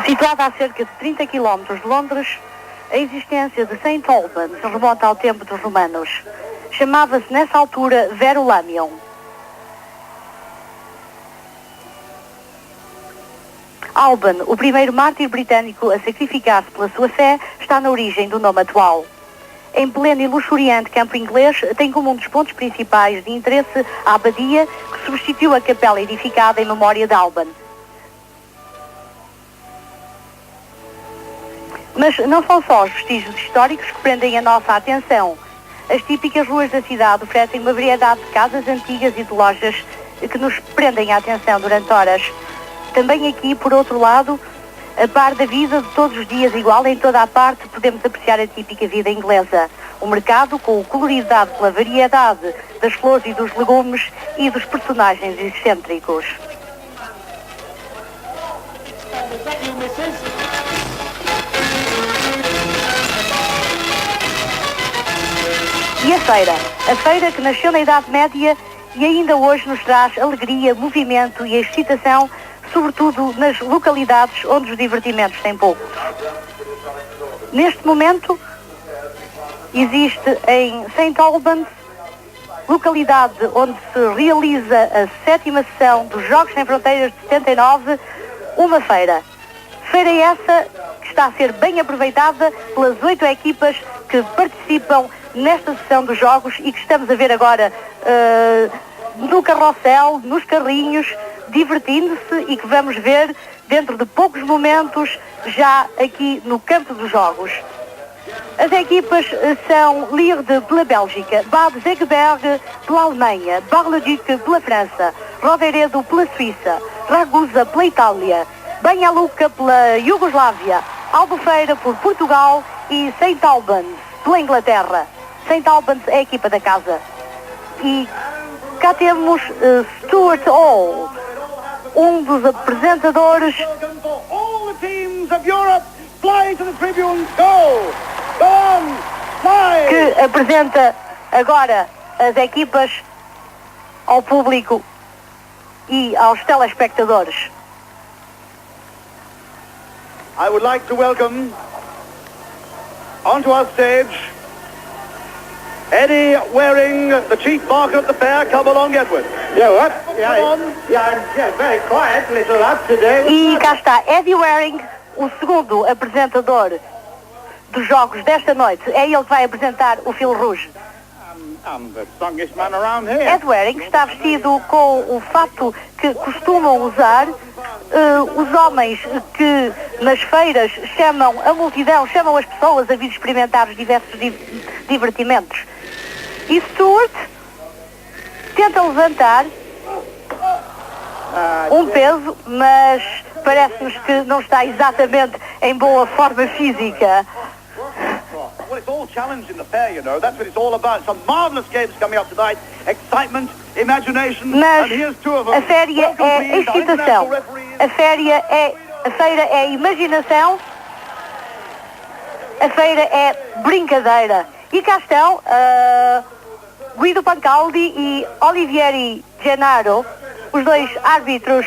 Situada a cerca de 30 km de Londres, a existência de St. Albans remonta ao tempo dos romanos. Chamava-se nessa altura Verulamium. Alban, o primeiro mártir britânico a sacrificar-se pela sua fé, está na origem do nome atual. Em pleno e luxuriante campo inglês, tem como um dos pontos principais de interesse a abadia, que substituiu a capela edificada em memória de Alban. Mas não são só os vestígios históricos que prendem a nossa atenção. As típicas ruas da cidade oferecem uma variedade de casas antigas e de lojas que nos prendem a atenção durante horas. Também aqui, por outro lado, a par da vida de todos os dias, igual em toda a parte, podemos apreciar a típica vida inglesa. O mercado, com o colorido dado pela variedade das flores e dos legumes e dos personagens excêntricos. E a feira que nasceu na Idade Média e ainda hoje nos traz alegria, movimento e excitação, sobretudo nas localidades onde os divertimentos têm pouco. Neste momento, existe em St. Albans, localidade onde se realiza a 7ª sessão dos Jogos Sem Fronteiras de 79, uma feira. Feira essa que está a ser bem aproveitada pelas 8 equipas que participam nesta sessão dos jogos e que estamos a ver agora no carrossel, nos carrinhos, divertindo-se e que vamos ver dentro de poucos momentos já aqui no campo dos jogos. As equipas são Lierde pela Bélgica, Bad Segeberg pela Alemanha, Bar-le-Duc pela França, Roveredo pela Suíça, Ragusa pela Itália, Banhaluca pela Iugoslávia, Albufeira por Portugal e St. Albans pela Inglaterra. St. Albans é a equipa da casa. E cá temos Stuart Hall, um dos apresentadores que apresenta agora as equipas ao público e aos telespectadores. I would like to welcome onto our stage Eddie Waring, the chief marker of the fair. Come along, Edward. Yeah, what? Yeah, very quiet little lot today. E cá está Eddie Waring, o segundo apresentador dos jogos desta noite. É ele que vai apresentar o Fil Rouge. I'm the strongest man around here. Ed Waring está vestido com o fato que costumam usar os homens que nas feiras chamam a multidão, chamam as pessoas a vir experimentar os diversos divertimentos. E Stuart tenta levantar um peso, mas parece-nos que não está exatamente em boa forma física. Well, it's all challenge in the fair, you know. That's what it's all about. Some marvelous games coming up tonight. Excitement, imagination, Mas and here's two of them. a féria é excitação. A feira é imaginação. A feira é brincadeira. E cá estão Guido Pancaldi e Olivieri Gennaro, os dois árbitros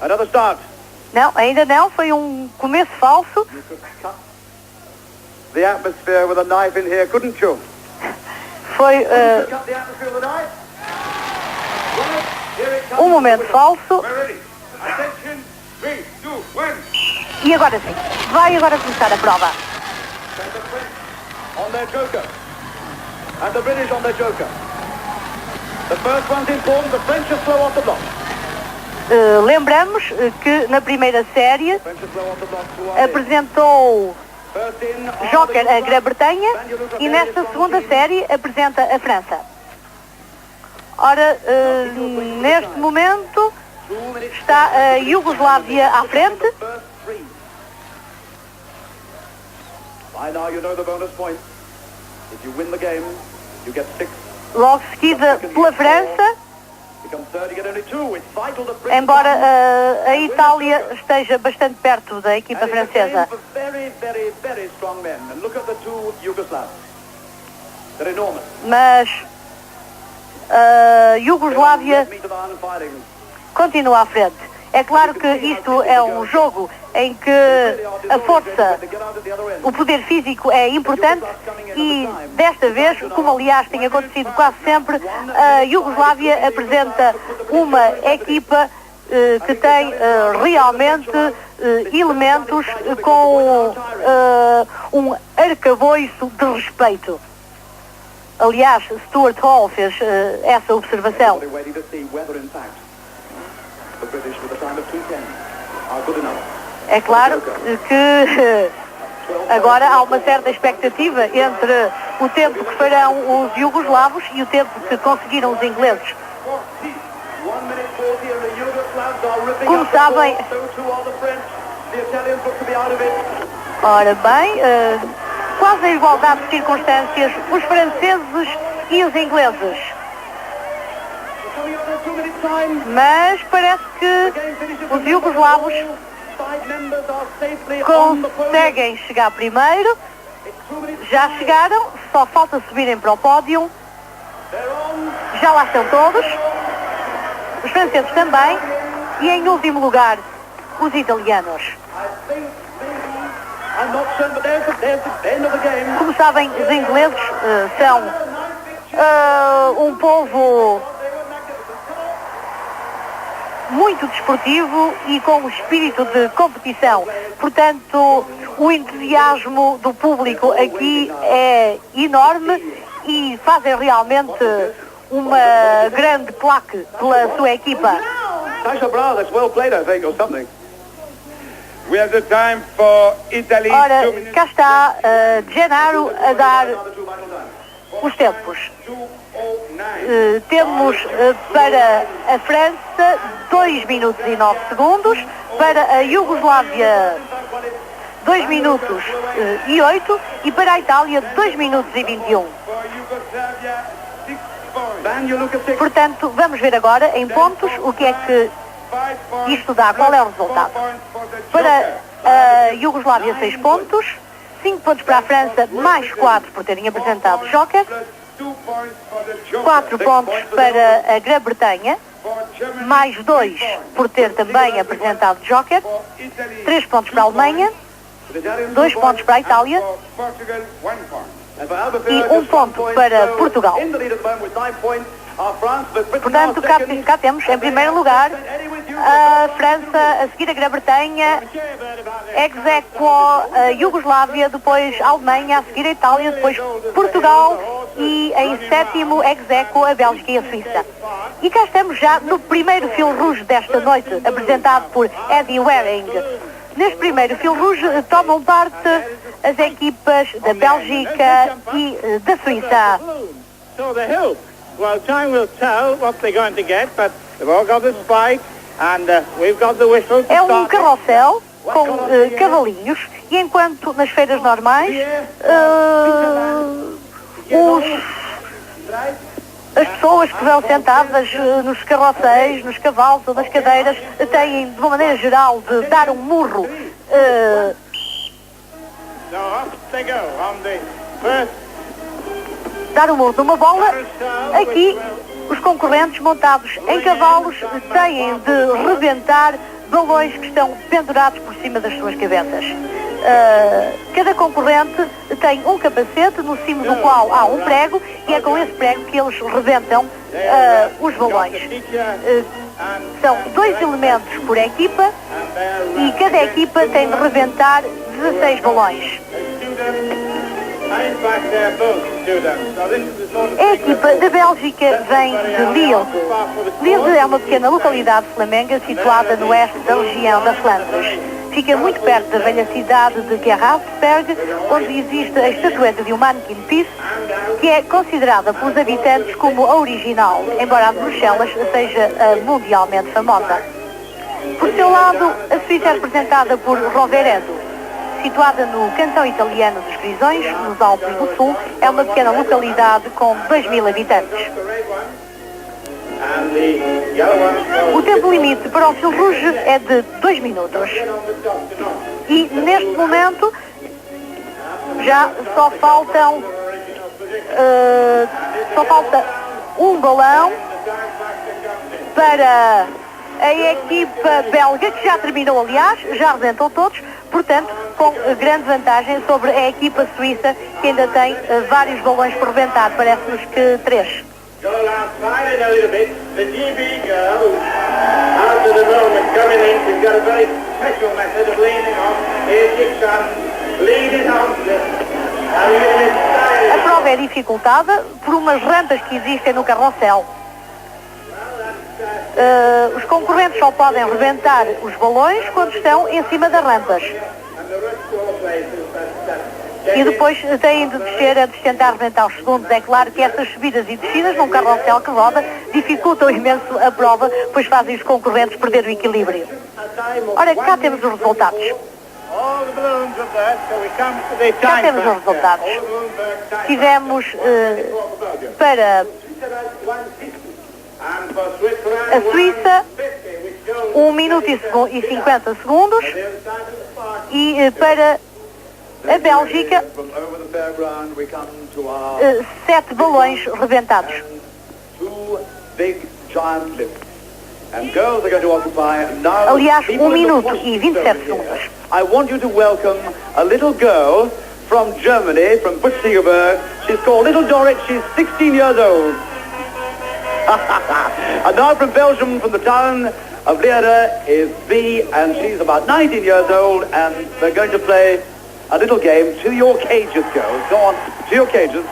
Another start. Não, ainda não, foi um começo falso. You could cut the atmosphere with a knife in here, couldn't you? Foi Cut the atmosphere with a knife. Right, here it comes. um momento falso. We're ready. Attention. 3, 2, 1. E agora sim, vai agora começar a prova. And the French on their joker. And the British on their joker. The first one's important. The French are slow off the block. Lembramos que na primeira série French are slow off the block. Who are they? apresentou First in are Joker the a Grã-Bretanha e nesta segunda série apresenta a França. Ora, neste momento 2 minutes. está a Iugoslávia à frente. First three. By now you know the bonus point. If you win the game, you get 6. Logo seguida pela França, Become third, you get only 2. It's vital the British. embora a Itália esteja bastante perto da equipa And it's a game francesa. for very, very, very strong men. And look at the 2 Yugoslavs. They're enormous. Mas a Iugoslávia Meet of iron fighting. continua à frente. É claro que isto é um jogo em que a força, o poder físico é importante e desta vez, como aliás tem acontecido quase sempre, a Iugoslávia apresenta uma equipa que tem realmente elementos com um arcabouço de respeito. Aliás, Stuart Hall fez essa observação. They're waiting to see whether, in fact, the British, with a time of 2:10, are good enough. É claro que agora há uma certa expectativa entre o tempo que farão os iugoslavos e o tempo que conseguiram os ingleses. 1 minute 40, and the Yugoslavs are ripping Como up the sabem- ball. So too are the French. The Italians look to be out of it. Ora bem, quase a igualdade de circunstâncias, os franceses e os ingleses. We're coming up to a 2-minute time. Mas parece que Game finishes os iugoslavos 5 members are safely on the podium. conseguem chegar primeiro, It's 2 minutes. já chegaram, só falta subirem para o pódio, They're on. já lá estão todos, os franceses também, e em último lugar, os italianos. I think maybe, I'm not certain, but there's the end of the game. Como sabem, os ingleses são um povo muito desportivo e com um espírito de competição. Portanto, o entusiasmo do público aqui é enorme e fazem realmente uma grande claque pela sua equipa. Tasha Brown, that's well played, I think, or something. We have the time for Italy. 2 Ora, minutes. cá está Gennaro a dar os tempos. 2:09. Temos para a França 2 minutos e 9 segundos, para a Iugoslávia 2 minutos e 8 e para a Itália 2 minutos e 21. For Yugoslavia, 6 points. Van, you look at 6. Portanto, vamos ver agora em pontos o que é que 5 points. isto dá, qual é o resultado. 4 points for the Para Joker. a Iugoslávia 6 pontos, 5 pontos para a França, mais 4 por terem apresentado Joker, Plus 2 points for the Joker. 4 pontos para a Grã-Bretanha, For Germany, mais 2 por ter também apresentado Joker, for Italy, 3 pontos para a Alemanha, The Italians 2 pontos para a Itália for Portugal, 1 point. And for Albufeira, e 1 just 1 ponto point. para So, Portugal. in the lead at the moment with 9 points are France, but Britain Portanto, now second. cá temos em primeiro lugar a França, a seguir a Grã-Bretanha, ex aequo a Iugoslávia, depois a Alemanha, a seguir a Itália, depois Portugal e em sétimo ex aequo a Bélgica e a Suíça. E cá estamos já no primeiro fil rouge desta noite, apresentado por Eddie Waring. Neste primeiro fil rouge tomam parte as equipas da Bélgica e da Suíça. So the hill. Well, time will tell what they're going to get, but they've all got the spike, and we've got the whistle to É um start it. carrossel com cavalinhos e enquanto nas feiras normais as pessoas que vão sentadas nos carrosséis, nos cavalos ou nas cadeiras têm de uma maneira geral de dar um murro. So off they go on the first Dar um murro numa bola. Aqui os concorrentes montados em cavalos têm de rebentar balões que estão pendurados por cima das suas cabeças. Cada concorrente tem um capacete no cimo do qual há um prego e é com esse prego que eles rebentam os balões. São 2 elementos por equipa e cada equipa tem de rebentar 16 balões. A equipa da Bélgica vem de Lille. Lille é uma pequena localidade flamenga situada no oeste da região da Flandres. Fica muito perto da velha cidade de Gerardsberg, onde existe a estatueta de um Manneken Pis, que é considerada pelos habitantes como a original, embora a de Bruxelas seja mundialmente famosa. Por seu lado, a Suíça é representada por Roveredo. Situada no cantão italiano dos Grisões, nos Alpes do Sul, é uma pequena localidade com 2.000 habitantes. O tempo limite para o fil rouge é de 2 minutos. E neste momento já só falta um balão para a equipa belga, que já terminou, aliás, já rebentou todos, portanto, com grande vantagem sobre a equipa suíça, que ainda tem vários balões por rebentar, parece-nos que 3. Go outside a little bit. The GB girl, who's after the moment coming in, she's got a very special method of leaning on. Here she comes, leaning on. A prova é dificultada por umas rampas que existem no carrossel. Os concorrentes só podem rebentar os balões quando estão em cima das rampas. E depois têm de descer a tentar rebentar os segundos. É claro que essas subidas e descidas num carrossel que roda dificultam imenso a prova, pois fazem os concorrentes perder o equilíbrio. Ora, cá temos os resultados. Cá temos os resultados. Tivemos para a Suíça 1 minuto e 50 segundos e para a Bélgica 7 balões rebentados. Aliás, 1 minuto e 27 segundos. I want you to welcome a little girl from Germany, from Putztigerberg. She's called Little Dorrit. She's 16 years old. And now from Belgium, from the town of Leerde, is Bee, and she's about 19 years old, and they're going to play a little game. To your cages, girls. Go on, to your cages.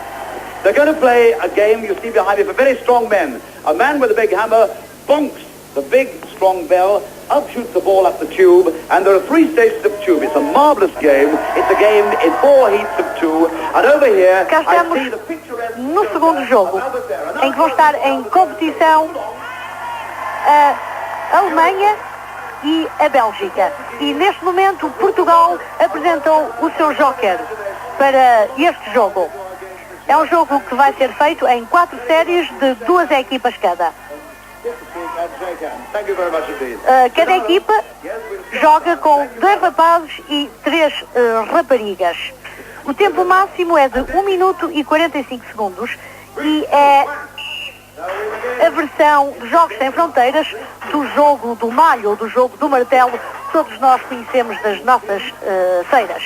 They're going to play a game you see behind me for very strong men. A man with a big hammer bonks the big, strong bell, up shoots the ball up the tube, and there are 3 stages of tube. It's a marvellous game. It's a game in 4 heats of 2. And over here, cá estamos no segundo jogo, em que vão estar em competição a Alemanha e a Bélgica. E neste momento Portugal apresentou o seu joker para este jogo. É um jogo que vai ser feito em 4 séries de 2 equipas cada. Cada equipa joga com 2 rapazes e 3 raparigas. O tempo máximo é de 1 minuto e 45 segundos e é a versão de Jogos Sem Fronteiras do jogo do malho ou do jogo do martelo que todos nós conhecemos das nossas feiras.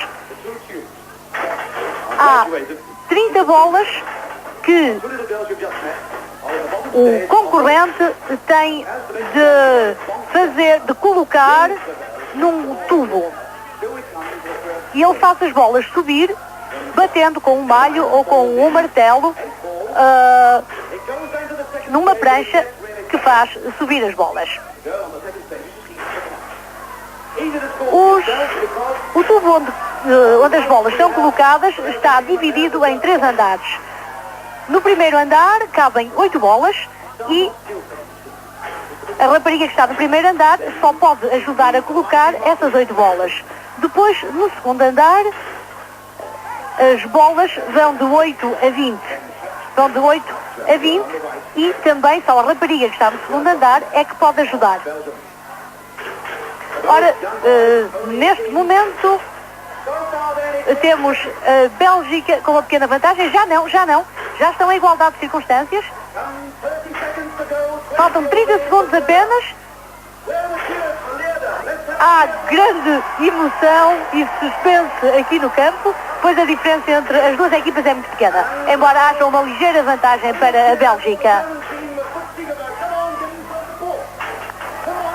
Há 30 bolas que o concorrente tem de colocar num tubo. E ele faz as bolas subir, batendo com um malho ou com um martelo numa prancha que faz subir as bolas. O tubo onde as bolas são colocadas está dividido em 3 andares. No primeiro andar cabem 8 bolas e a rapariga que está no primeiro andar só pode ajudar a colocar essas 8 bolas. Depois, no segundo andar, as bolas vão de 8 a 20. Vão de 8 a 20 e também só a rapariga que está no segundo andar é que pode ajudar. Ora, neste momento temos a Bélgica com uma pequena vantagem. Já não. Já estão em igualdade de circunstâncias. Faltam 30 segundos apenas. há grande emoção e suspense aqui no campo, pois a diferença entre as duas equipas é muito pequena, embora haja uma ligeira vantagem para a Bélgica.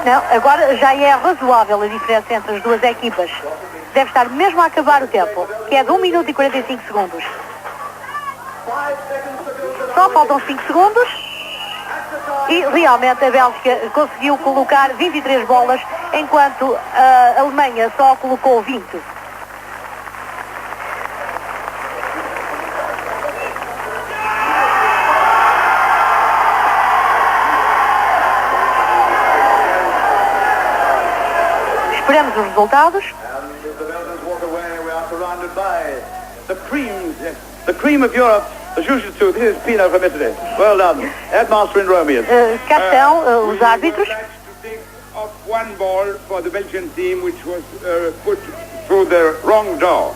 Não, agora já é razoável a diferença entre as duas equipas. Deve estar mesmo a acabar o tempo, que é de 1 minuto e 45 segundos. Só faltam 5 segundos e realmente a Bélgica conseguiu colocar 23 bolas, enquanto a Alemanha só colocou 20. Esperamos os resultados. The cream of Europe, the Jiu-Jitsu. This is Pino from Italy. Well done. Headmaster in Romeo. Cá estão os árbitros. Of one ball for the Belgian team, which was put through the wrong door.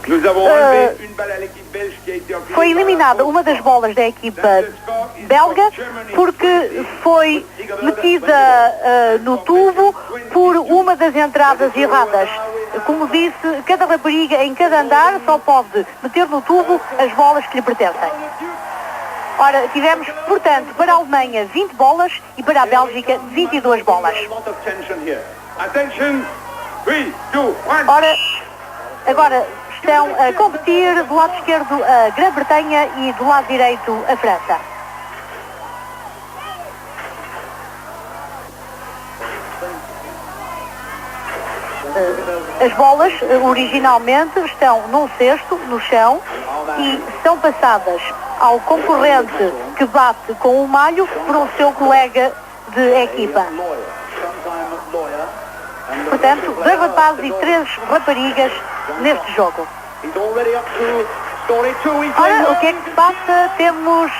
Nous avons enlevé une balle à l'équipe belge qui a été offerte. Foi eliminada uma das bolas da equipa belga porque foi metida no tubo por uma das entradas erradas. Como disse, cada rapariga em cada andar só pode meter no tubo as bolas que lhe pertencem. Ora, tivemos, portanto, para a Alemanha 20 bolas e para a Bélgica 22 bolas. Ora, agora estão a competir do lado esquerdo a Grã-Bretanha e do lado direito a França. As bolas originalmente estão num cesto no chão e são passadas ao concorrente que bate com o malho por um seu colega de equipa. Portanto, 2 rapazes e 3 raparigas neste jogo. Ora, o que é que se passa? Temos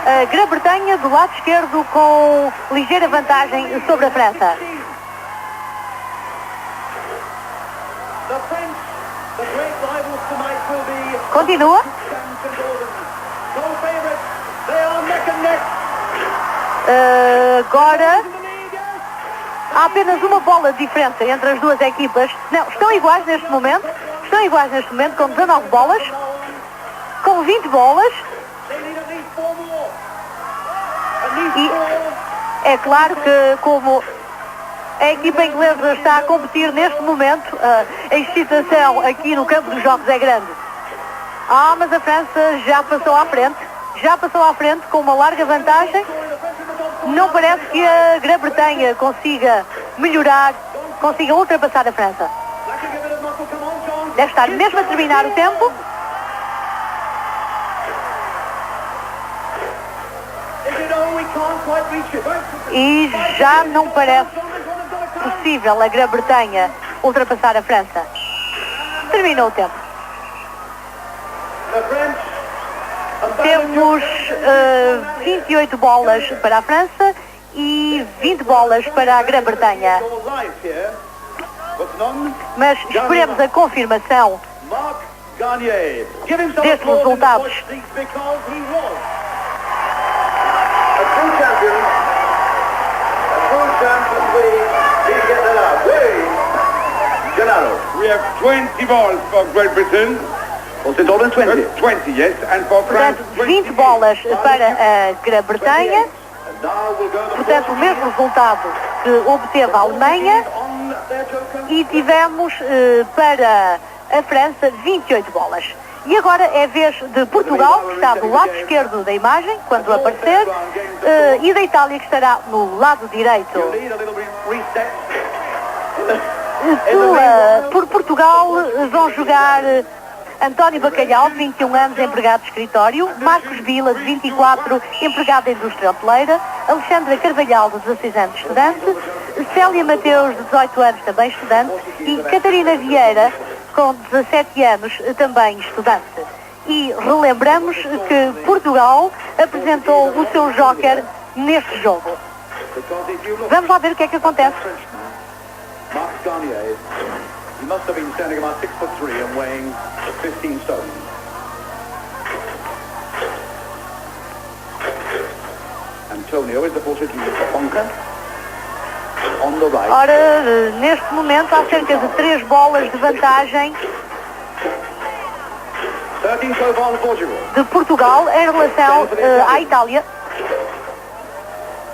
a Grã-Bretanha do lado esquerdo com ligeira vantagem sobre a França. Continua. Agora há apenas uma bola de diferença entre as duas equipas. Não, estão iguais neste momento. Estão iguais neste momento com 19 bolas. Com 20 bolas. E é claro que como a equipa inglesa está a competir neste momento, a excitação aqui no campo dos jogos é grande. Mas a França já passou à frente com uma larga vantagem. Não parece que a Grã-Bretanha consiga melhorar, consiga ultrapassar a França. Deve estar mesmo a terminar o tempo. E já não parece possível a Grã-Bretanha ultrapassar a França. Terminou o tempo. Temos 28 bolas para a França e 20 bolas para a Grã-Bretanha. Mas esperemos a confirmação destes resultados. We have 20 balls for Great Britain. 20, yes, and for France, portanto, 20 bolas para a Grã-Bretanha. Portanto, o mesmo resultado que obteve a Alemanha. E tivemos para a França 28 bolas. E agora é a vez de Portugal, que está do lado esquerdo da imagem, quando aparecer, e da Itália, que estará no lado direito. Por Portugal vão jogar António Bacalhau, de 21 anos, empregado de escritório, Marcos Vila, de 24, empregado da indústria hoteleira, Alexandra Carvalhal, de 16 anos, estudante, Célia Mateus, de 18 anos, também estudante, e Catarina Vieira, com 17 anos, também estudante. E relembramos que Portugal apresentou o seu joker neste jogo. Vamos lá ver o que é que acontece. Marc Garnier, he must have been standing about 6'3" and weighing 15 stone. Antonio is the Portuguese bonker. on the right. Ora, neste momento há cerca de 3 bolas de vantagem 13 so far for Portugal. de Portugal em relação à Itália.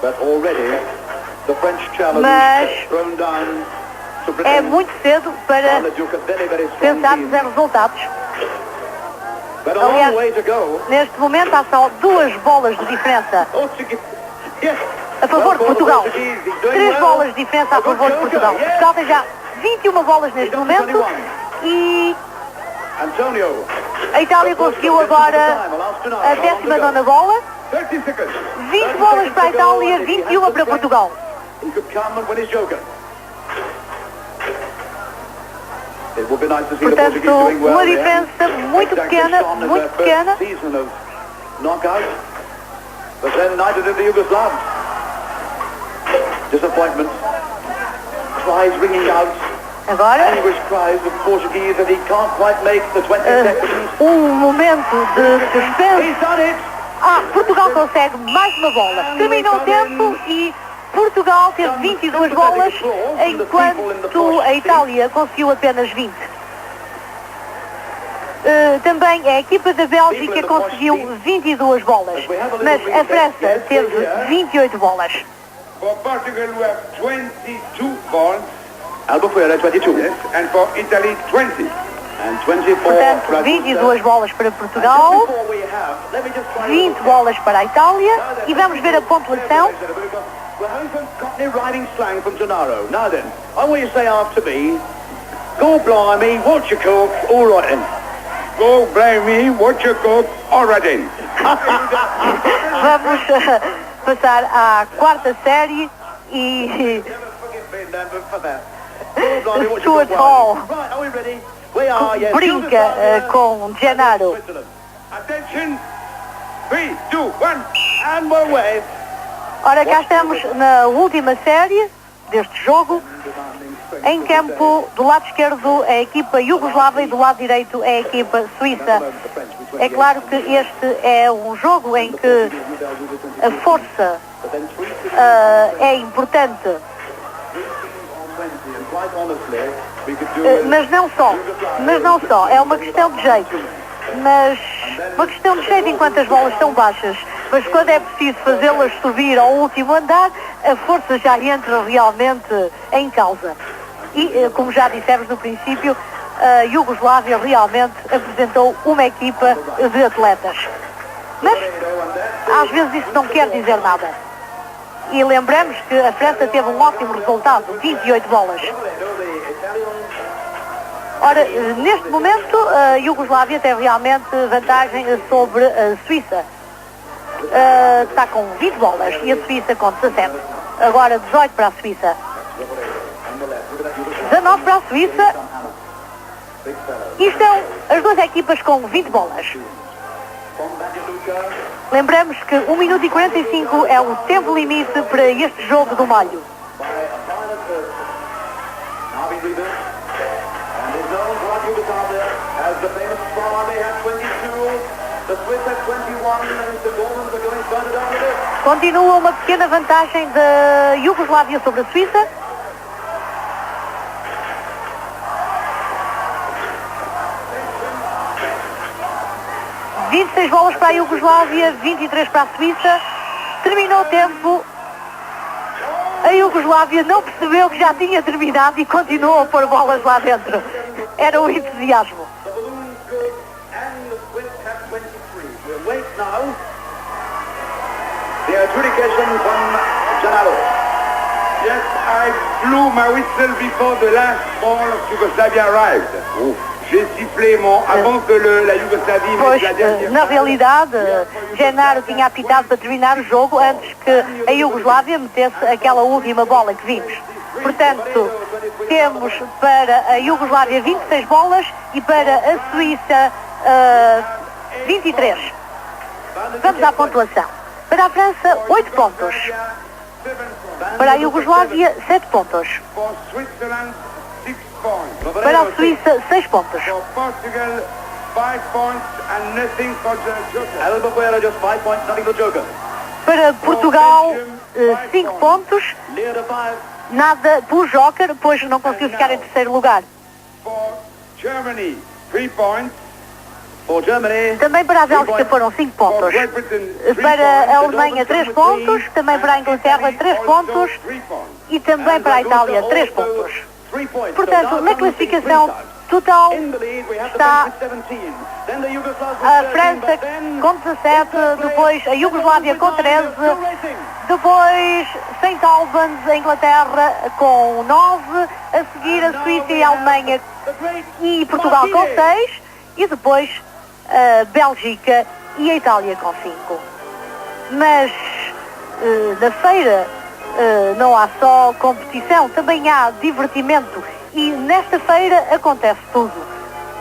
But already the French challenge Mas thrown down to é Britain. muito cedo para Very strong pensarmos team. em resultados. But a long Aliás, way to go. neste momento há só 2 bolas de diferença Portuguese. Yes. a favor de Well, Portugal. Portuguese, he's doing 3 well. bolas de diferença a favor de Portugal. Portugal tem já 21 bolas neste momento e Antonio. a Itália conseguiu agora a 19ª bola. 30 seconds. 20 bolas para a Itália, 21 para Portugal. He could come and win his joker. It would be nice to see the Portanto, Portuguese doing well uma there. diferença muito Exactly pequena, shone as muito their pequena. first season of knockout. But then neither did the Yugoslavs. Disappointment. Cries ringing out. Agora, Anguish cries of Portuguese that he can't quite make the 20 seconds. momento de suspense. He's done it! Portugal consegue mais uma bola. Termina o tempo e Portugal teve 22 bolas, enquanto a Itália conseguiu apenas 20. Também a equipa da Bélgica conseguiu 22 bolas, mas a França teve 28 bolas. For Portugal, we have 22 balls. Albufeira, 22. Yes, and for Italy, 20. And 24 Portanto, 22 bolas para Portugal, 20 bolas para a Itália e vamos ver a pontuação. We're having some Cockney riding slang from Gennaro. Now then, I want you to say after me, go blimey, watch your cook, all right then. Go blimey, watch your cook, already. Vamos passar à quarta série e Stuart Hall Right, are we ready? We are, yes. brinca com Gennaro. Attention. 3, 2, 1. And we're away. Ora, cá estamos na última série deste jogo. Em campo, do lado esquerdo é a equipa iugoslava e do lado direito é a equipa suíça. É claro que este é um jogo em que a força é importante, mas não só, é uma questão de jeito. Mas uma questão de jeito enquanto as bolas estão baixas. Mas quando é preciso fazê-las subir ao último andar, a força já entra realmente em causa. E, como já dissemos no princípio, a Iugoslávia realmente apresentou uma equipa de atletas. Mas, às vezes, isso não quer dizer nada. E lembramos que a França teve um ótimo resultado, 28 bolas. Ora, neste momento, a Iugoslávia tem realmente vantagem sobre a Suíça. Está com 20 bolas e a Suíça com 17. Agora 18 para a Suíça. 19 para a Suíça. E estão as duas equipas com 20 bolas. Lembramos que 1 minuto e 45 é o tempo limite para este jogo do Malho. Continua uma pequena vantagem da Iugoslávia sobre a Suíça. ...26 bolas para a Iugoslávia, 23 para a Suíça. Terminou o tempo. A Iugoslávia não percebeu que já tinha terminado e continuou a pôr bolas lá dentro. Era o entusiasmo. Yes, I blew my whistle before the last ball of Yugoslavia arrived. J'ai sifflé avant que la Yougoslavie Pois, mette la dernière. na realidade, Gennaro tinha apitado para terminar o jogo antes que a Iugoslávia metesse aquela última bola que vimos. Portanto, temos para a Iugoslávia 26 bolas e para a Suíça 23. Vamos à pontuação. Para a França, 8 pontos. Para a Iugoslávia, 7 pontos. For Switzerland, 6 points. Para a Suíça, 6 pontos. For Portugal, 5 points and nothing for the Joker. Albufeira just 5 points, nothing for Joker. Para Portugal, 5 pontos. Lear to 5. nada pelo Joker, pois não conseguiu ficar em terceiro lugar. For Germany, 3 points. For Germany. Também para a Bélgica foram 5 pontos. Para a Alemanha 3 pontos, também para a Inglaterra 3 pontos e também para a Itália 3 pontos. Portanto, na classificação total está a França com 17, depois a Iugoslávia com 13, depois St. Albans, a Inglaterra com 9, a seguir a Suíça e a Alemanha e Portugal com 6 e depois a Bélgica e a Itália com 5. Mas na feira não há só competição, também há divertimento e nesta feira acontece tudo.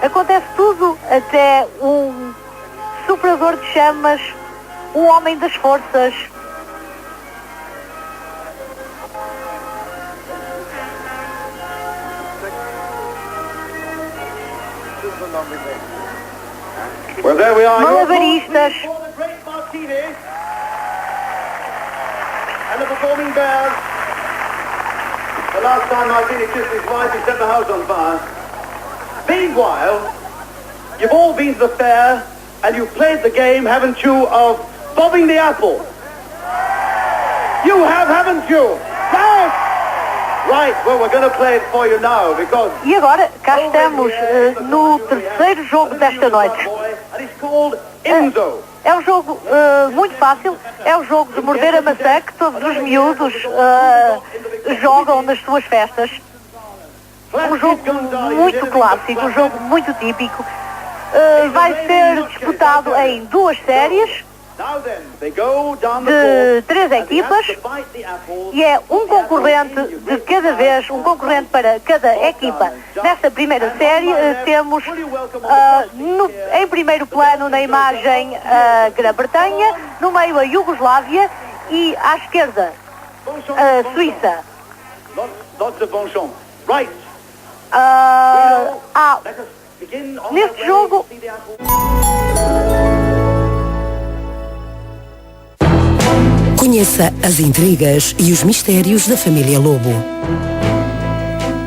Acontece tudo, até um soprador de chamas, um homem das forças. Well, there we are. Malabaristas. And the performing bears. The last time I've seen it, his wife, he set the house on fire. Meanwhile, you've all been to the fair and you've played the game, haven't you, of bobbing the apple? You have, haven't you? Yes! Right, well, we're going to play it for you now, because... E agora, cá estamos no terceiro jogo desta noite. And it's called Enzo. É um jogo muito fácil, é o jogo de morder a maçã que todos os miúdos jogam nas suas festas. Um jogo muito clássico, um jogo muito típico. Vai ser disputado em 2 séries de 3 equipas e é um concorrente de cada vez, um concorrente para cada equipa. Nesta primeira série temos em primeiro plano na imagem a Grã-Bretanha, no meio a Iugoslávia e à esquerda a Suíça. Neste jogo conheça as intrigas e os mistérios da família Lobo.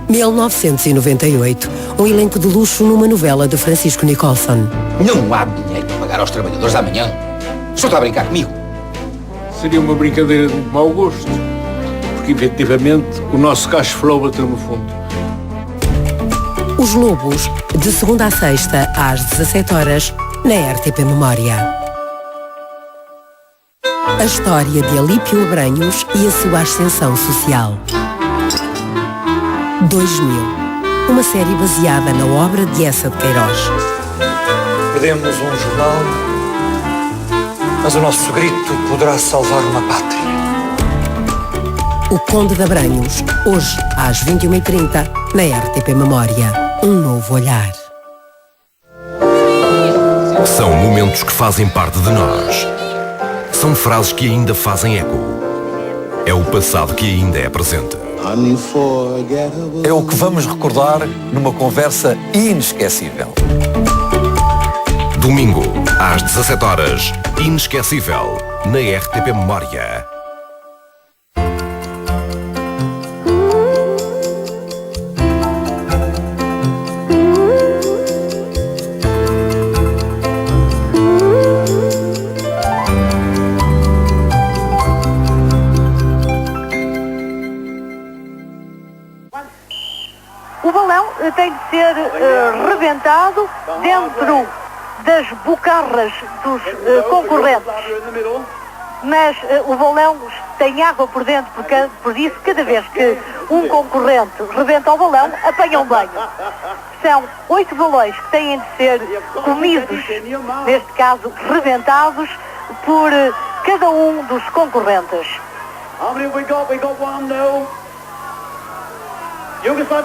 1998, um elenco de luxo numa novela de Francisco Nicholson. Não há dinheiro para pagar aos trabalhadores da manhã. Só está a brincar comigo. Seria uma brincadeira de mau gosto, porque efetivamente o nosso cash flow bateu no fundo. Os Lobos, de segunda a sexta às 17 horas, na RTP Memória. A história de Alípio Abranhos e a sua ascensão social. 2000. Uma série baseada na obra de Eça de Queiroz. Perdemos um jornal, mas o nosso grito poderá salvar uma pátria. O Conde de Abranhos, hoje às 21h30, na RTP Memória. Um novo olhar. São momentos que fazem parte de nós. São frases que ainda fazem eco. É o passado que ainda é presente. É o que vamos recordar numa conversa inesquecível. Domingo, às 17 horas, inesquecível, na RTP Memória. O balão tem de ser rebentado dentro das bocarras dos concorrentes. Mas o balão tem água por dentro, por isso cada vez que um concorrente rebenta o balão, apanha um banho. São 8 balões que têm de ser comidos, neste caso rebentados, por cada um dos concorrentes.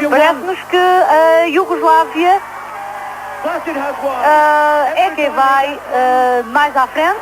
Parece-nos que a Iugoslávia é quem vai mais à frente.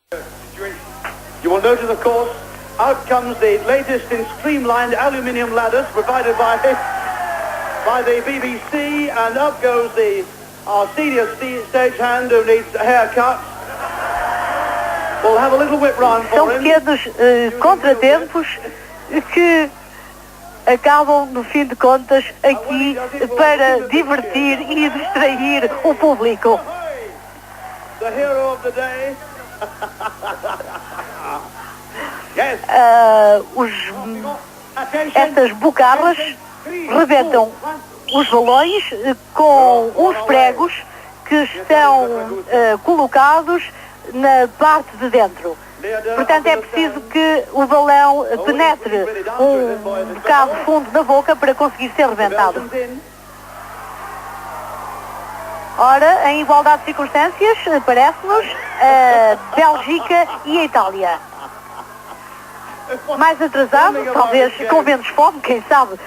You will notice, of course, out comes the latest in streamlined aluminium ladders provided by the BBC, and up goes our senior stagehand who needs a haircut. We'll have a little whip round São for him. pequenos contratempos que acabam, no fim de contas, aqui para divertir e distrair o público. The hero of the day. Yes. Estas bocarras rebentam os balões com uns pregos que estão colocados na parte de dentro. Portanto, é preciso que o balão penetre um bocado fundo na boca para conseguir ser rebentado. Ora, em igualdade de circunstâncias, parece-nos a Bélgica e a Itália. Mais atrasado, talvez com menos fome, quem sabe,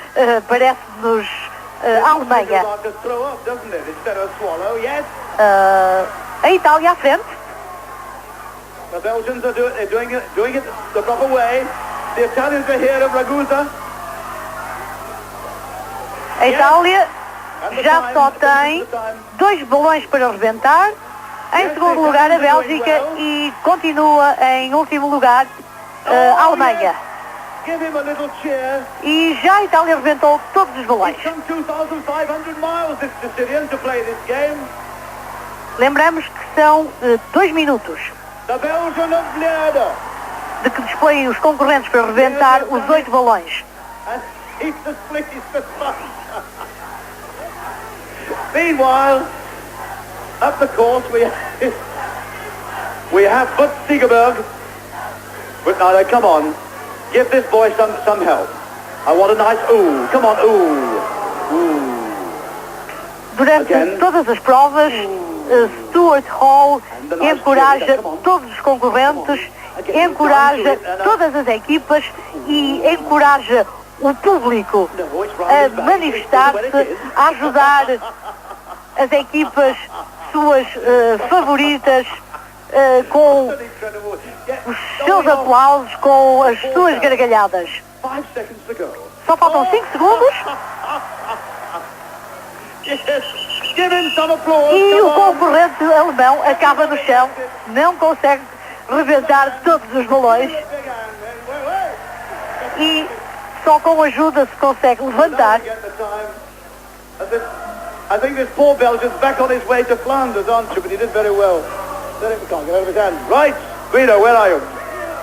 parece-nos a Alemanha. A Itália à frente. The Belgians are doing it the proper way. The Italians are here of Ragusa. A Itália já só tem 2 balões para rebentar. Em segundo lugar a Bélgica e continua em último lugar a Alemanha. E já a Itália rebentou todos os balões. Lembramos que são 2 minutos de que dispõem os concorrentes para rebentar os 8 balões. Meanwhile, up the course we have Butz Segerberg. But now, come on, give this boy some help. I want a nice ooh. Come on, ooh. Durante todas as provas, Stuart Hall encoraja todos os concorrentes, encoraja todas as equipas e encoraja o público a manifestar-se, a ajudar as equipas suas favoritas com os seus aplausos, com as suas gargalhadas. Só faltam 5 segundos. E o concorrente alemão acaba no chão, não consegue rebentar todos os balões e só com ajuda se consegue levantar. I think this poor Belgian's back on his way to Flanders, aren't you? But he did very well. We can't get out of his hand. Right, Guido, where are you?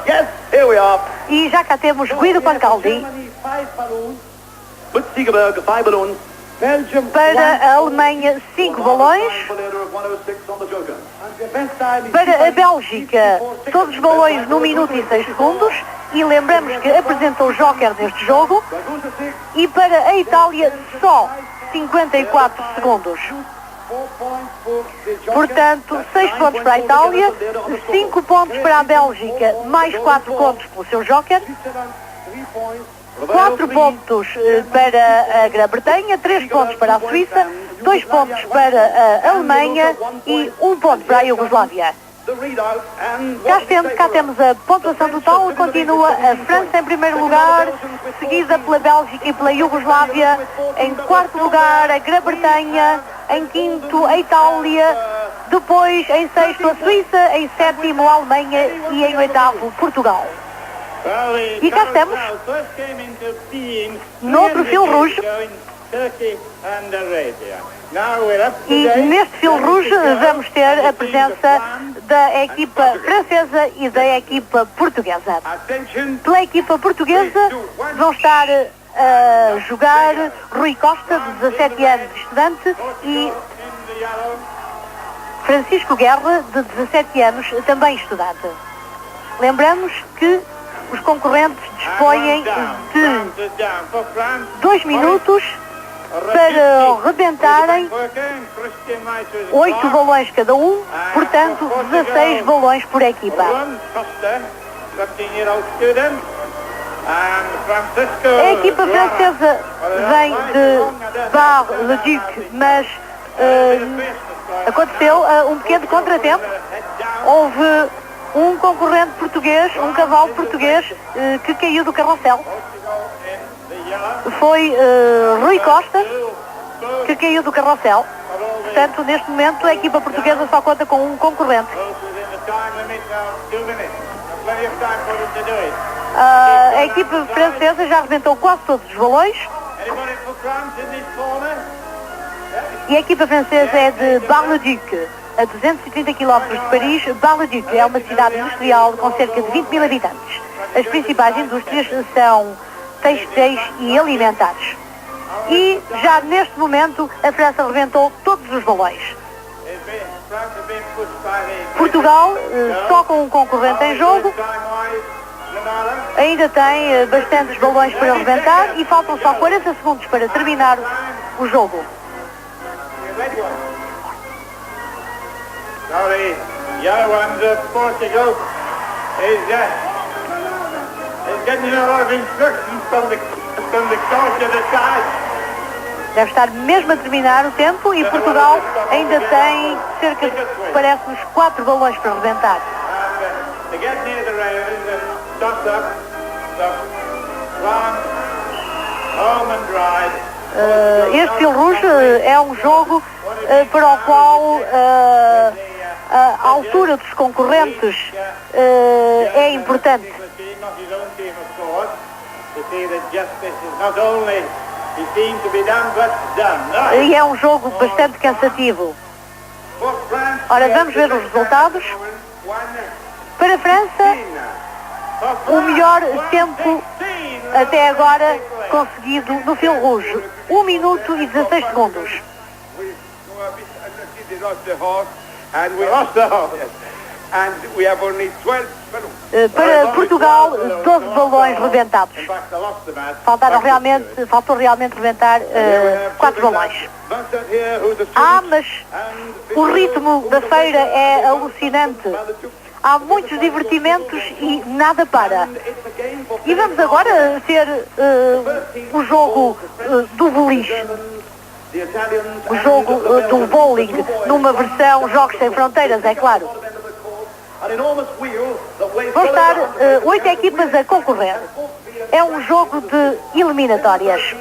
Yes, here we are. E já cá temos Guido Pancaldi. Butz Segerberg, 5 balloons. Para a Alemanha, 5 balões. Para a Bélgica, todos os balões no minuto e 6 segundos. E lembramos que apresentou o Joker neste jogo. E para a Itália, só 54 segundos. Portanto, 6 pontos para a Itália, 5 pontos para a Bélgica, mais 4 pontos pelo seu Joker. 4 pontos para a Grã-Bretanha, 3 pontos para a Suíça, 2 pontos para a Alemanha e 1 ponto para a Iugoslávia. Cá temos a pontuação total, continua a França em primeiro lugar, seguida pela Bélgica e pela Iugoslávia, em quarto lugar a Grã-Bretanha, em quinto a Itália, depois em sexto a Suíça, em sétimo a Alemanha e em oitavo Portugal. E cá estamos, noutro fil rouge, e neste fil rouge vamos ter a presença da equipa francesa e da equipa portuguesa. Pela equipa portuguesa vão estar a jogar Rui Costa, de 17 anos, estudante, e Francisco Guerra, de 17 anos, também estudante. Lembramos que os concorrentes dispõem de 2 minutos para rebentarem 8 balões cada um, portanto 16 balões por equipa. A equipa francesa vem de Bar-le-Duc, mas aconteceu um pequeno contratempo. Houve um concorrente português, um cavalo português que caiu do carrossel. Foi Rui Costa que caiu do carrossel. Portanto, neste momento a equipa portuguesa só conta com um concorrente. A equipa francesa já arrebentou quase todos os balões. E a equipa francesa é de Bar-le-Duc, a 230 km de Paris. Bar-le-Duc é uma cidade industrial com cerca de 20 mil habitantes. As principais indústrias são têxteis e alimentares. E já neste momento a França arrebentou todos os balões. Portugal, só com um concorrente em jogo, ainda tem bastantes balões para arrebentar e faltam só 40 segundos para terminar o jogo. Deve estar mesmo a terminar o tempo e Portugal ainda tem cerca de, parece-nos, 4 balões para arrebentar. Este Fil Rouge é um jogo para o qual a altura dos concorrentes é importante. E é um jogo bastante cansativo. Ora, vamos ver os resultados. Para a França, o melhor tempo até agora conseguido no Fil Rouge, 1 minuto e 16 segundos. Para Portugal, 12 balões rebentados. Faltou realmente rebentar 4 balões. Mas o ritmo da feira é alucinante. Há muitos divertimentos e nada para. E vamos agora ter o jogo do boliche. O jogo do bowling, numa versão Jogos Sem Fronteiras, é claro. Vão estar 8 equipas a concorrer. É um jogo de eliminatórias.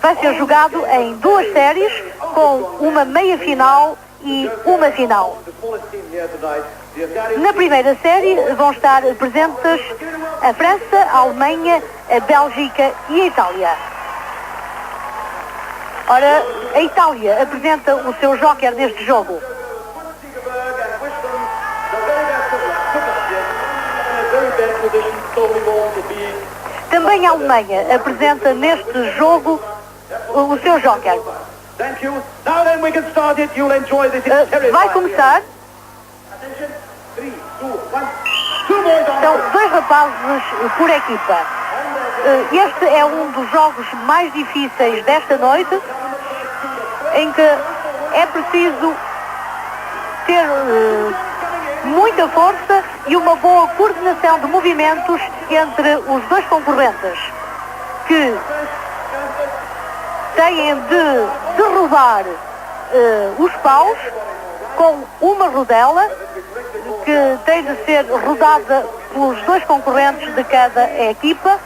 Vai ser jogado em 2 séries, com uma meia-final e uma final. Na primeira série vão estar presentes a França, a Alemanha, a Bélgica e a Itália. Ora, a Itália apresenta o seu joker neste jogo. Também a Alemanha apresenta neste jogo o seu joker. Vai começar. São 2 rapazes por equipa. Este é um dos jogos mais difíceis desta noite, em que é preciso ter muita força e uma boa coordenação de movimentos entre os 2 concorrentes, que têm de derrubar os paus com uma rodela que tem de ser rodada pelos 2 concorrentes de cada equipa.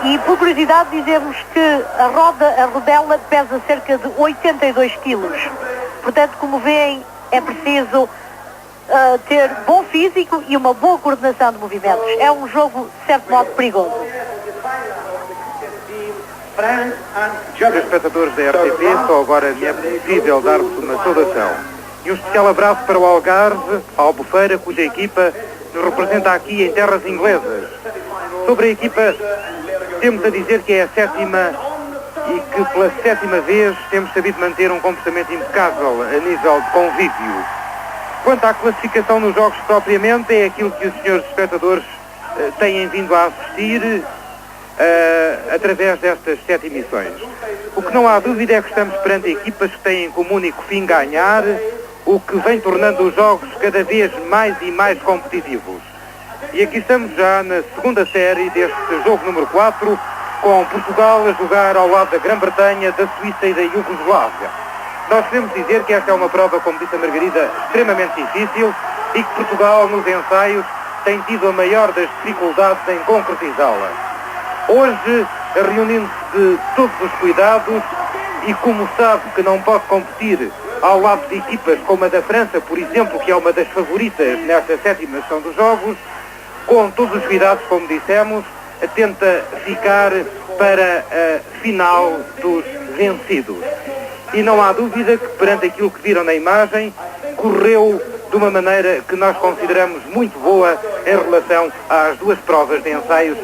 E por curiosidade dizemos que a rodela pesa cerca de 82 quilos. Portanto, como veem, é preciso ter bom físico e uma boa coordenação de movimentos. É um jogo, de certo modo, perigoso. Caros espectadores da RTP, só agora me é possível dar-vos uma saudação. E um especial abraço para o Algarve, a Albufeira, cuja equipa nos representa aqui em terras inglesas. Sobre a equipa, temos a dizer que é a 7ª e que pela 7ª vez temos sabido manter um comportamento impecável a nível de convívio. Quanto à classificação nos jogos propriamente, é aquilo que os senhores espectadores têm vindo a assistir através destas 7 emissões. O que não há dúvida é que estamos perante equipas que têm como único fim ganhar, o que vem tornando os jogos cada vez mais e mais competitivos. E aqui estamos já na 2ª série deste jogo número 4, com Portugal a jogar ao lado da Grã-Bretanha, da Suíça e da Iugoslávia. Nós podemos dizer que esta é uma prova, como disse a Margarida, extremamente difícil e que Portugal, nos ensaios, tem tido a maior das dificuldades em concretizá-la. Hoje, reunindo-se todos os cuidados e como sabe que não pode competir ao lado de equipas como a da França, por exemplo, que é uma das favoritas nesta 7ª sessão dos Jogos, com todos os cuidados, como dissemos, tenta ficar para a final dos vencidos. E não há dúvida que, perante aquilo que viram na imagem, correu de uma maneira que nós consideramos muito boa em relação às duas provas de ensaios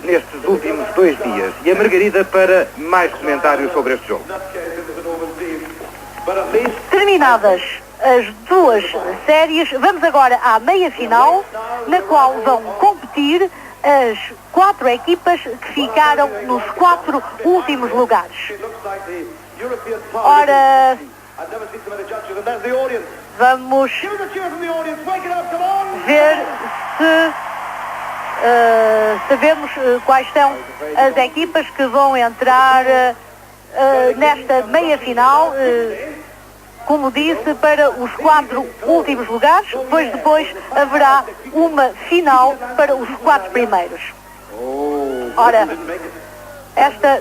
nestes últimos 2 dias. E a Margarida para mais comentários sobre este jogo. Terminadas as duas séries, vamos agora à meia-final, na qual vão competir as 4 equipas que ficaram nos 4 últimos lugares. Ora, vamos ver se sabemos quais são as equipas que vão entrar nesta meia-final, como disse, para os 4 últimos lugares, pois depois haverá uma final para os 4 primeiros. Ora, esta...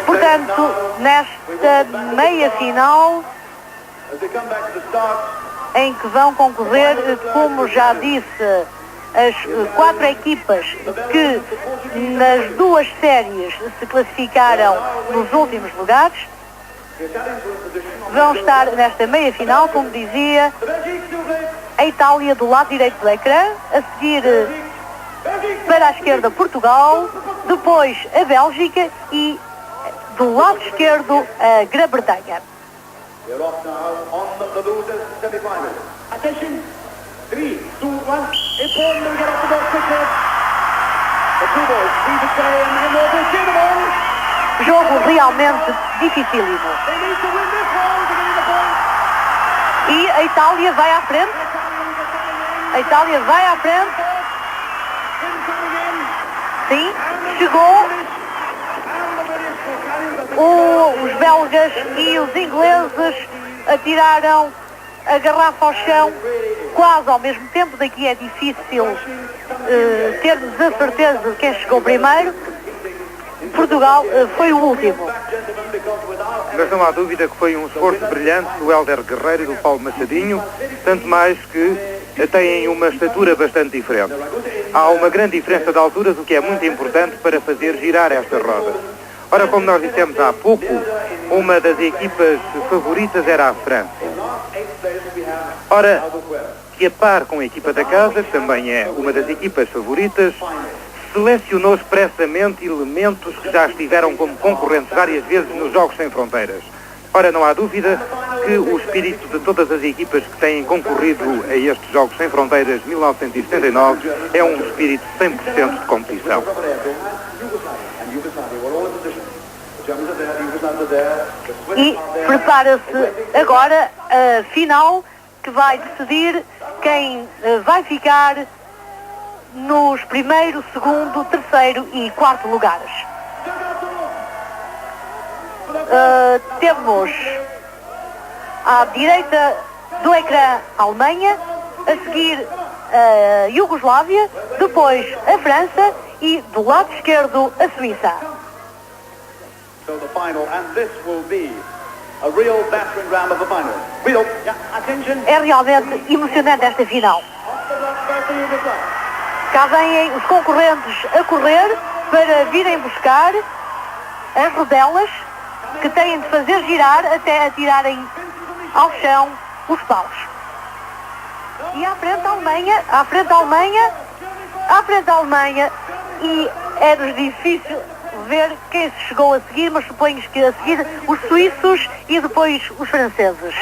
Portanto, nesta meia-final, em que vão concorrer, como já disse, as 4 equipas que nas 2 séries se classificaram nos últimos lugares, vão estar nesta meia-final, como dizia, a Itália do lado direito do ecrã, a seguir para a esquerda Portugal, depois a Bélgica e do lado esquerdo a Grã-Bretanha. Jogo realmente dificílimo. E a Itália vai à frente. A Itália vai à frente. Sim, chegou. Os belgas e os ingleses atiraram a garrafa ao chão quase ao mesmo tempo. Daqui é difícil termos a certeza de quem chegou primeiro. Portugal foi o último. Mas não há dúvida que foi um esforço brilhante do Hélder Guerreiro e do Paulo Machadinho, tanto mais que têm uma estatura bastante diferente. Há uma grande diferença de alturas, o que é muito importante para fazer girar esta roda. Ora, como nós dissemos há pouco, uma das equipas favoritas era a França. Ora, que a par com a equipa da casa, que também é uma das equipas favoritas, selecionou expressamente elementos que já estiveram como concorrentes várias vezes nos Jogos Sem Fronteiras. Ora, não há dúvida que o espírito de todas as equipas que têm concorrido a estes Jogos Sem Fronteiras 1979 é um espírito 100% de competição. E prepara-se agora a final que vai decidir quem vai ficar nos primeiro, segundo, terceiro e quarto lugares. Temos à direita do ecrã a Alemanha, a seguir a Iugoslávia, depois a França e do lado esquerdo a Suíça. É realmente emocionante esta final. Cá vêm os concorrentes a correr para virem buscar as rodelas que têm de fazer girar até atirarem ao chão os paus. E à frente a Alemanha, à frente a Alemanha, à frente a Alemanha, e é-nos difícil ver quem se chegou a seguir, mas suponho que a seguir os suíços e depois os franceses.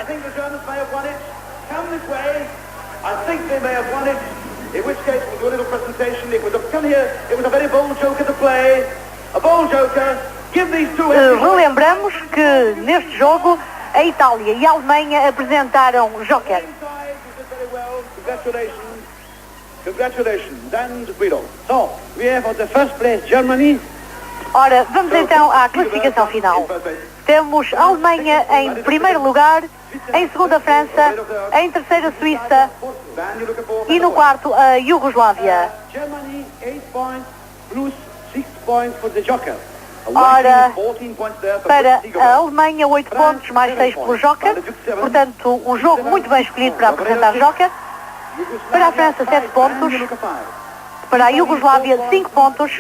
In which case we'll do a little presentation. It was a very bold joker to play. A bold joker. Give these two... Relembramos que neste jogo a Itália e a Alemanha apresentaram joker. Congratulations and Guido. So, we have on the first place Germany. Ora, vamos então à classificação final. Temos a Alemanha em primeiro lugar, em segundo a França, em terceiro a Suíça e no quarto a Iugoslávia. Germany 8 points plus 6 points for the Joker. Ora, para a Alemanha 8 pontos mais 6 pelo Joker, portanto um jogo muito bem escolhido para apresentar Joker. Para a França 7 pontos, para a Iugoslávia 5 pontos,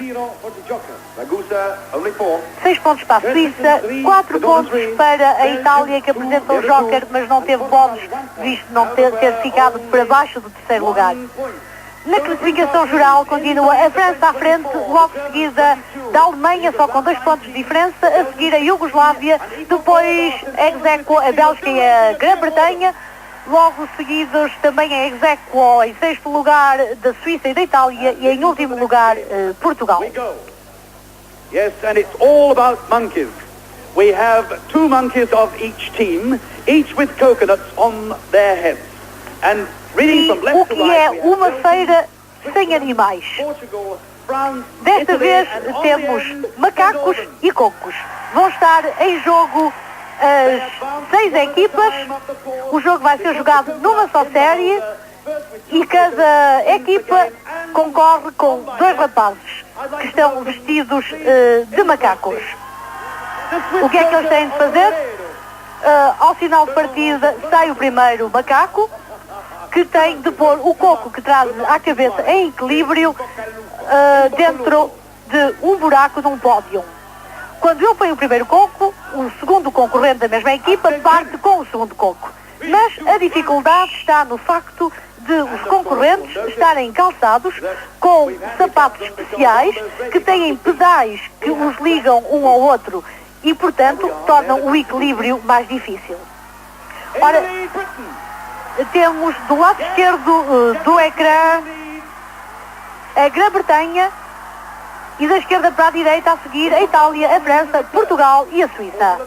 6 pontos para a Suíça, 4 pontos para a Itália, que apresentou o Joker, mas não teve bónus, visto não ter ficado para baixo do terceiro lugar. Na classificação geral continua a França à frente, logo seguida da Alemanha, só com 2 pontos de diferença, a seguir a Iugoslávia, depois ex aequo a Bélgica e a Grã-Bretanha, logo seguidos também a ex aequo em sexto lugar da Suíça e da Itália e em último lugar Portugal. Yes, and it's all about monkeys. We have 2 monkeys of each team, each with coconuts on their heads. And E o que é uma feira sem animais? Desta vez temos macacos e cocos. Vão estar em jogo as 6 equipas. O jogo vai ser jogado numa só série e cada equipa concorre com 2 rapazes que estão vestidos de macacos. O que é que eles têm de fazer? Ao final de partida sai o primeiro macaco, que tem de pôr o coco que traz à cabeça em equilíbrio dentro de um buraco de um pódio. Quando ele põe o primeiro coco, o segundo concorrente da mesma equipa parte com o segundo coco. Mas a dificuldade está no facto de os concorrentes estarem calçados com sapatos especiais que têm pedais que os ligam um ao outro e, portanto, tornam o equilíbrio mais difícil. Ora, temos do lado esquerdo do ecrã a Grã-Bretanha e da esquerda para a direita a seguir a Itália, a França, Portugal e a Suíça.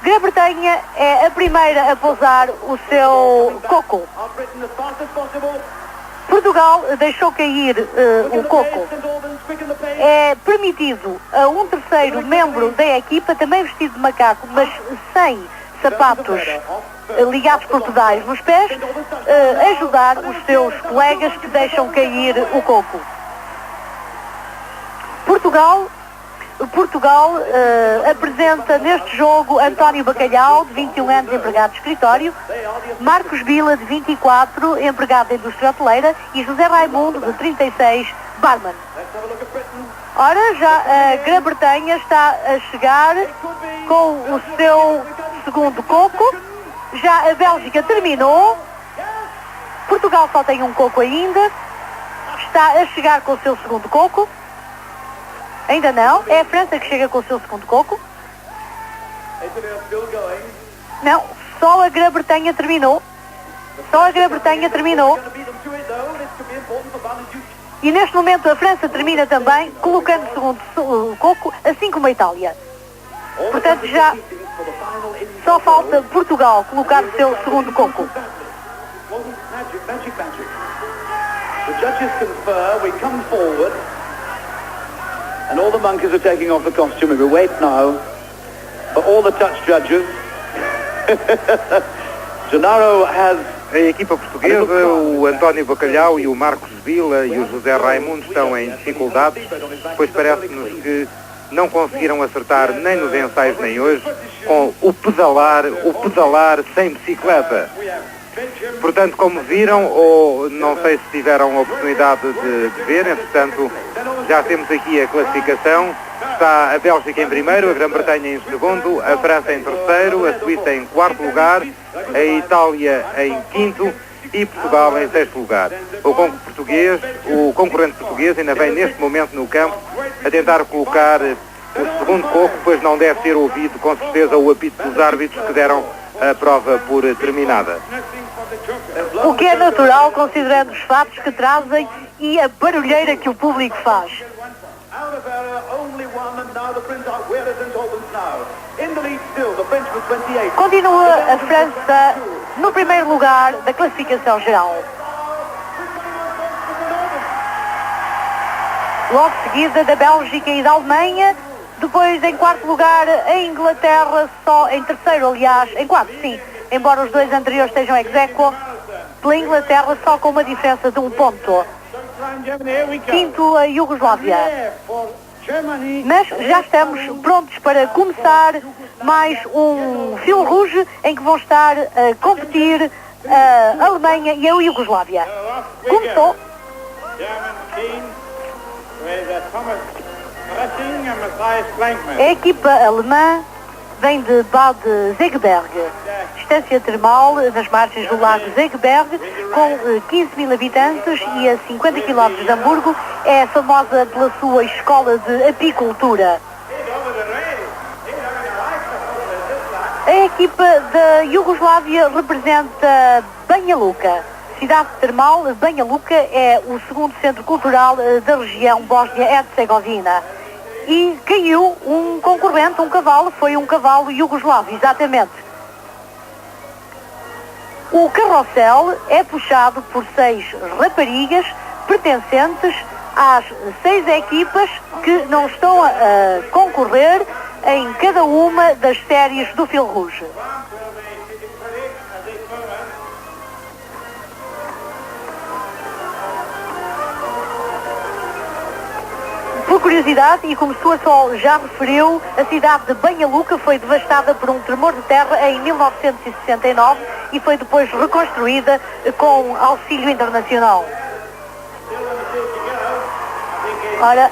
Grã-Bretanha é a primeira a pousar o seu coco. Portugal deixou cair o coco. É permitido a um terceiro membro da equipa, também vestido de macaco, mas sem sapatos ligados por pedais nos pés, ajudar os seus colegas que deixam cair o coco. Portugal apresenta neste jogo António Bacalhau, de 21 anos, empregado de escritório, Marcos Vila, de 24, empregado da indústria hoteleira, e José Raimundo, de 36, barman. Ora, já a Grã-Bretanha está a chegar com o seu segundo coco. Já a Bélgica terminou. Portugal só tem um coco ainda. Está a chegar com o seu segundo coco. Ainda não. É a França que chega com o seu segundo coco. Não, só a Grã-Bretanha terminou. Só a Grã-Bretanha terminou. E neste momento a França termina também, colocando o segundo coco, assim como a Itália. Portanto, já só falta Portugal colocar o seu segundo coco. The judges confer, we come forward, and all the monkeys are taking off the costume. We wait now for all the touch judges. Gennaro has... A equipa portuguesa, o António Bacalhau e o Marcos Vila e o José Raimundo estão em dificuldades, pois parece-nos que não conseguiram acertar nem nos ensaios nem hoje com o pedalar sem bicicleta. Portanto, como viram, ou não sei se tiveram a oportunidade de ver, entretanto, já temos aqui a classificação. Está a Bélgica em primeiro, a Grã-Bretanha em segundo, a França em terceiro, a Suíça em quarto lugar, a Itália em quinto e Portugal em sexto lugar. O concorrente português ainda vem neste momento no campo a tentar colocar o segundo coco, pois não deve ter ouvido com certeza o apito dos árbitros que deram a prova por terminada. O que é natural, considerando os fatos que trazem e a barulheira que o público faz. Continua a França no primeiro lugar da classificação geral. logo seguida da Bélgica e da Alemanha. Depois, em quarto lugar, a Inglaterra, só em terceiro, aliás, em quarto, sim, embora os dois anteriores estejam ex aequo, pela Inglaterra só com uma diferença de 1 ponto. Quinto, a Iugoslávia. Mas já estamos prontos para começar mais um fil rouge em que vão estar a competir a Alemanha e a Iugoslávia. Começou. A equipa alemã vem de Bad Segeberg, distância termal nas margens do lago Segeberg, com 15 mil habitantes e a 50 km de Hamburgo. É famosa pela sua escola de apicultura. A equipa da Iugoslávia representa Banja Luka. Cidade termal, Banja Luka é o segundo centro cultural da região Bósnia-Herzegovina. E caiu um concorrente, um cavalo, foi um cavalo iugoslavo, exatamente. O carrossel é puxado por 6 raparigas pertencentes às 6 equipas que não estão a concorrer em cada uma das séries do fil rouge. Por curiosidade, e como Sua Sol já referiu, a cidade de Banja Luka foi devastada por um tremor de terra em 1969 e foi depois reconstruída com auxílio internacional. Ora,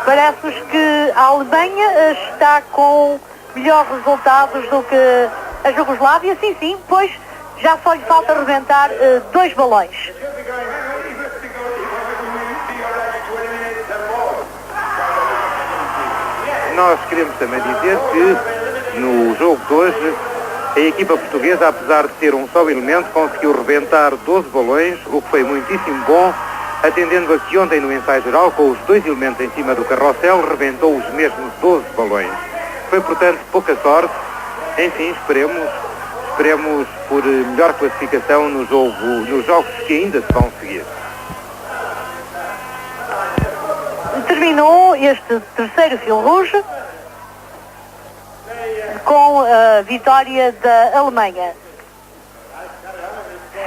parece-nos que a Alemanha está com melhores resultados do que a Jugoslávia. Sim, sim, pois já só lhe falta rebentar 2 balões. Nós queremos também dizer que no jogo de hoje a equipa portuguesa, apesar de ter um só elemento, conseguiu rebentar 12 balões, o que foi muitíssimo bom, atendendo a que ontem no ensaio geral, com os 2 elementos em cima do carrossel, rebentou os mesmos 12 balões. Foi, portanto, pouca sorte. Enfim, esperemos por melhor classificação nos jogos que ainda se vão seguir. Terminou este terceiro fil rouge com a vitória da Alemanha.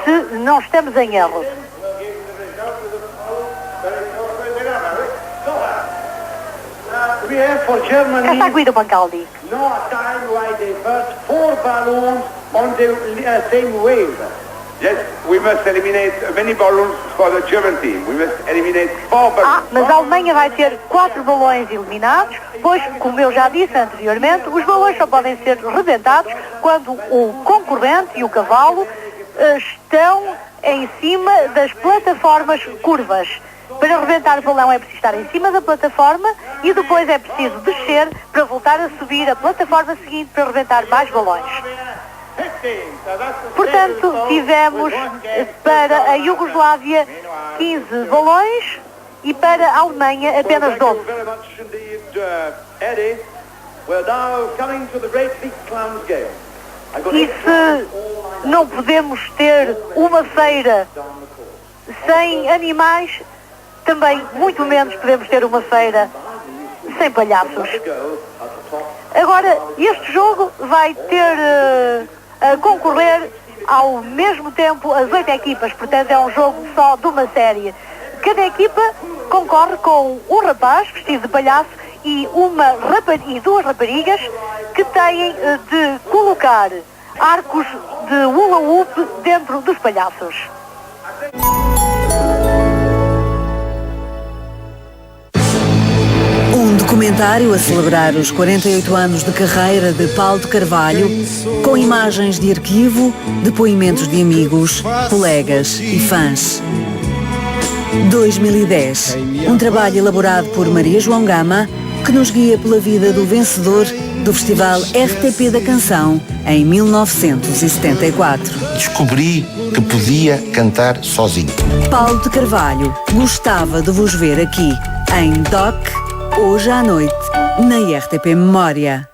Se não estamos em erro. Está Guido Bancaldi. No time why they burst 4 balloons on the same wave. Yes, we must eliminate many balloons for the German team. We must eliminate 4 balloons. Mas a Alemanha vai ter 4 balões eliminados, pois, como eu já disse anteriormente, os balões só podem ser rebentados quando o concorrente e o cavalo estão em cima das plataformas curvas. Para rebentar o balão é preciso estar em cima da plataforma e depois é preciso descer para voltar a subir a plataforma seguinte para rebentar mais balões. Portanto, tivemos para a Iugoslávia 15 balões e para a Alemanha apenas 12. E se não podemos ter uma feira sem animais, também muito menos podemos ter uma feira sem palhaços. Agora, este jogo vai ter a concorrer ao mesmo tempo as 8 equipas, portanto é um jogo só de uma série. Cada equipa concorre com um rapaz vestido de palhaço e 2 raparigas que têm de colocar arcos de hula-hoop dentro dos palhaços. Um documentário a celebrar os 48 anos de carreira de Paulo de Carvalho, com imagens de arquivo, depoimentos de amigos, colegas e fãs. 2010, um trabalho elaborado por Maria João Gama, que nos guia pela vida do vencedor do Festival RTP da Canção em 1974. Descobri que podia cantar sozinho. Paulo de Carvalho gostava de vos ver aqui, em DOC, hoje à noite, na RTP Memória.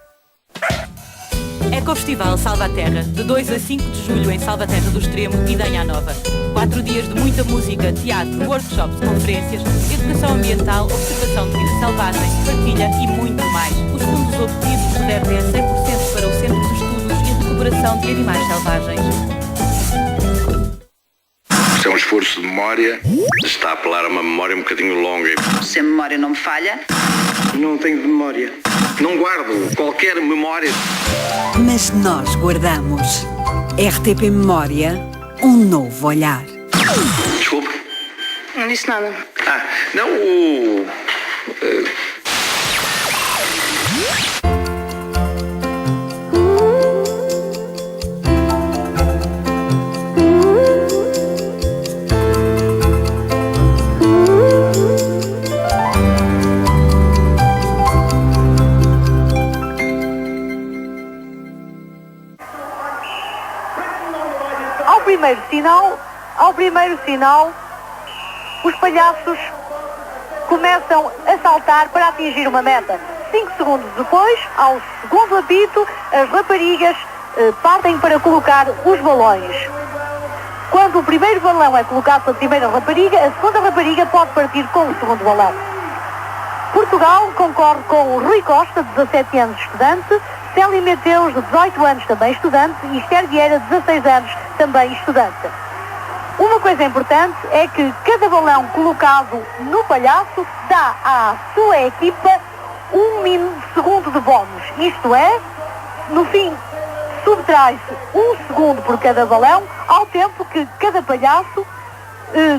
É Ecofestival Salva a Terra, de 2 a 5 de julho em Salvaterra do Extremo e Danha Nova. 4 dias de muita música, teatro, workshops, conferências, educação ambiental, observação de vida selvagem, partilha e muito mais. Os fundos obtidos revertem a 100% para o Centro de Estudos e Recuperação de Animais Selvagens. Isto é um esforço de memória. Está a apelar a uma memória um bocadinho longa. Se a memória não me falha... Não tenho memória. Não guardo qualquer memória. Mas nós guardamos. RTP Memória, um novo olhar. Desculpe. Não disse nada. Não, o... Ao primeiro sinal, os palhaços começam a saltar para atingir uma meta. 5 segundos depois, ao segundo apito, as raparigas partem para colocar os balões. Quando o primeiro balão é colocado pela primeira rapariga, a segunda rapariga pode partir com o segundo balão. Portugal concorre com o Rui Costa, de 17 anos, estudante, Célia Mateus, de 18 anos, também estudante, e Esther Vieira, de 16 anos, também estudante. Uma coisa importante é que cada balão colocado no palhaço dá à sua equipa 1 segundo de bónus. Isto é, no fim, subtrai-se 1 segundo por cada balão, ao tempo que cada palhaço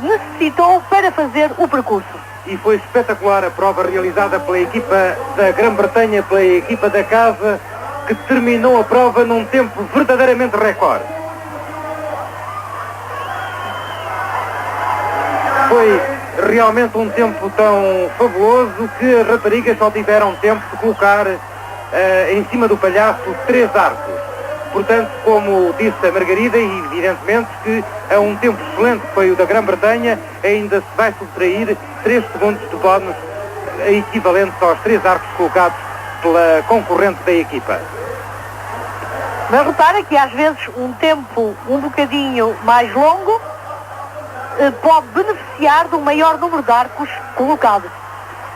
necessitou para fazer o percurso. E foi espetacular a prova realizada pela equipa da Grã-Bretanha, pela equipa da casa, que terminou a prova num tempo verdadeiramente recorde. Foi realmente um tempo tão fabuloso que as raparigas só tiveram tempo de colocar em cima do palhaço 3 arcos. Portanto, como disse a Margarida, e evidentemente que é um tempo excelente que foi o da Grã-Bretanha, ainda se vai subtrair 3 segundos de bónus equivalentes aos 3 arcos colocados pela concorrente da equipa. Mas repara que às vezes um tempo um bocadinho mais longo pode beneficiar de um maior número de arcos colocados.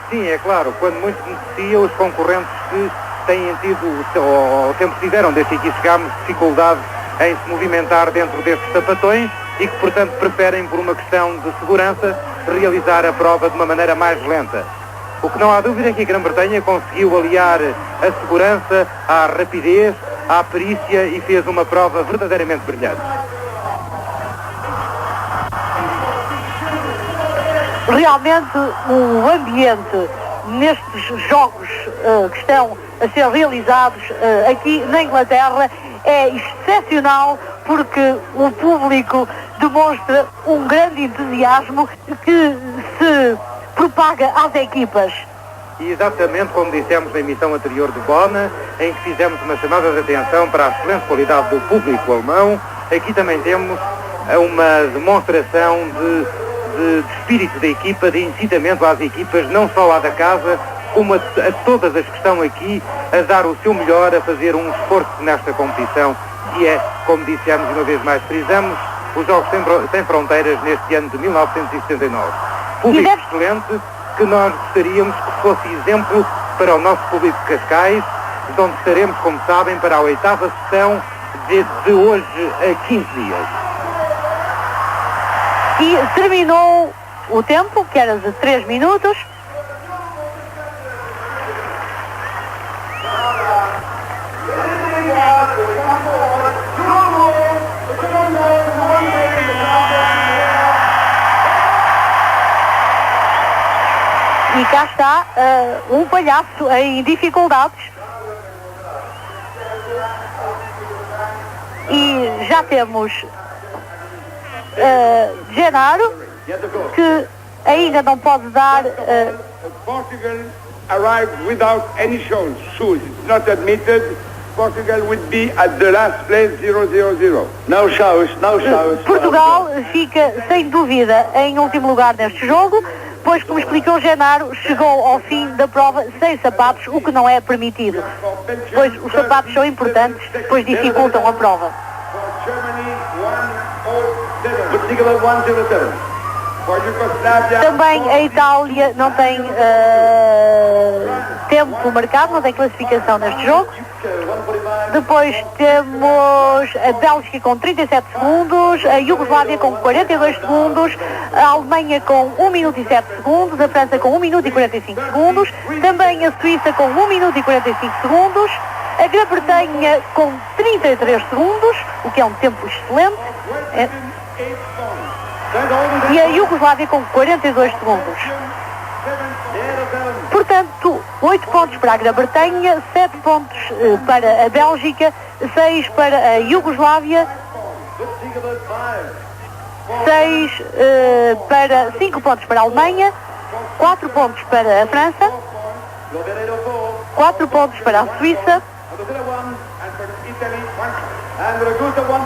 Sim, é claro, quando muito beneficia os concorrentes que têm tido, ou sempre tiveram, desde que aqui chegámos, dificuldade em se movimentar dentro destes sapatões e que, portanto, preferem, por uma questão de segurança, realizar a prova de uma maneira mais lenta. O que não há dúvida é que a Grã-Bretanha conseguiu aliar a segurança à rapidez, à perícia e fez uma prova verdadeiramente brilhante. Realmente o ambiente nestes jogos que estão a ser realizados aqui na Inglaterra é excepcional, porque o público demonstra um grande entusiasmo que se propaga às equipas. E exatamente como dissemos na emissão anterior de Bona, em que fizemos uma chamada de atenção para a excelente qualidade do público alemão, aqui também temos uma demonstração de espírito da equipa, de incitamento às equipas, não só lá da casa, como a todas as que estão aqui a dar o seu melhor, a fazer um esforço nesta competição, que é, como dissemos e uma vez mais frisamos, os Jogos Sem Fronteiras neste ano de 1979. Público excelente, que nós gostaríamos que fosse exemplo para o nosso público de Cascais, de onde estaremos, como sabem, para a 8ª sessão de hoje a 15 dias. E terminou o tempo, que era de 3 minutos. E cá está um palhaço em dificuldades. E já temos Genaro, que ainda não pode dar... Portugal arrived without any shoes. It's not admitted. Portugal would be at the last place 0-0-0. No shows. Portugal fica sem dúvida em último lugar neste jogo. pois, como explicou Genaro, chegou ao fim da prova sem sapatos, o que não é permitido, pois os sapatos são importantes, pois dificultam a prova. Também a Itália não tem tempo marcado, não tem classificação neste jogo. Depois temos a Bélgica com 37 segundos, a Iugoslávia com 42 segundos, a Alemanha com 1 minuto e 7 segundos, a França com 1 minuto e 45 segundos, também a Suíça com 1 minuto e 45 segundos, a Grã-Bretanha com 33 segundos, o que é um tempo excelente, e a Iugoslávia com 42 segundos. Portanto, 8 pontos para a Grã-Bretanha, 7 pontos para a Bélgica, 6 para a Iugoslávia, 5 pontos para a Alemanha, 4 pontos para a França, 4 pontos para a Suíça,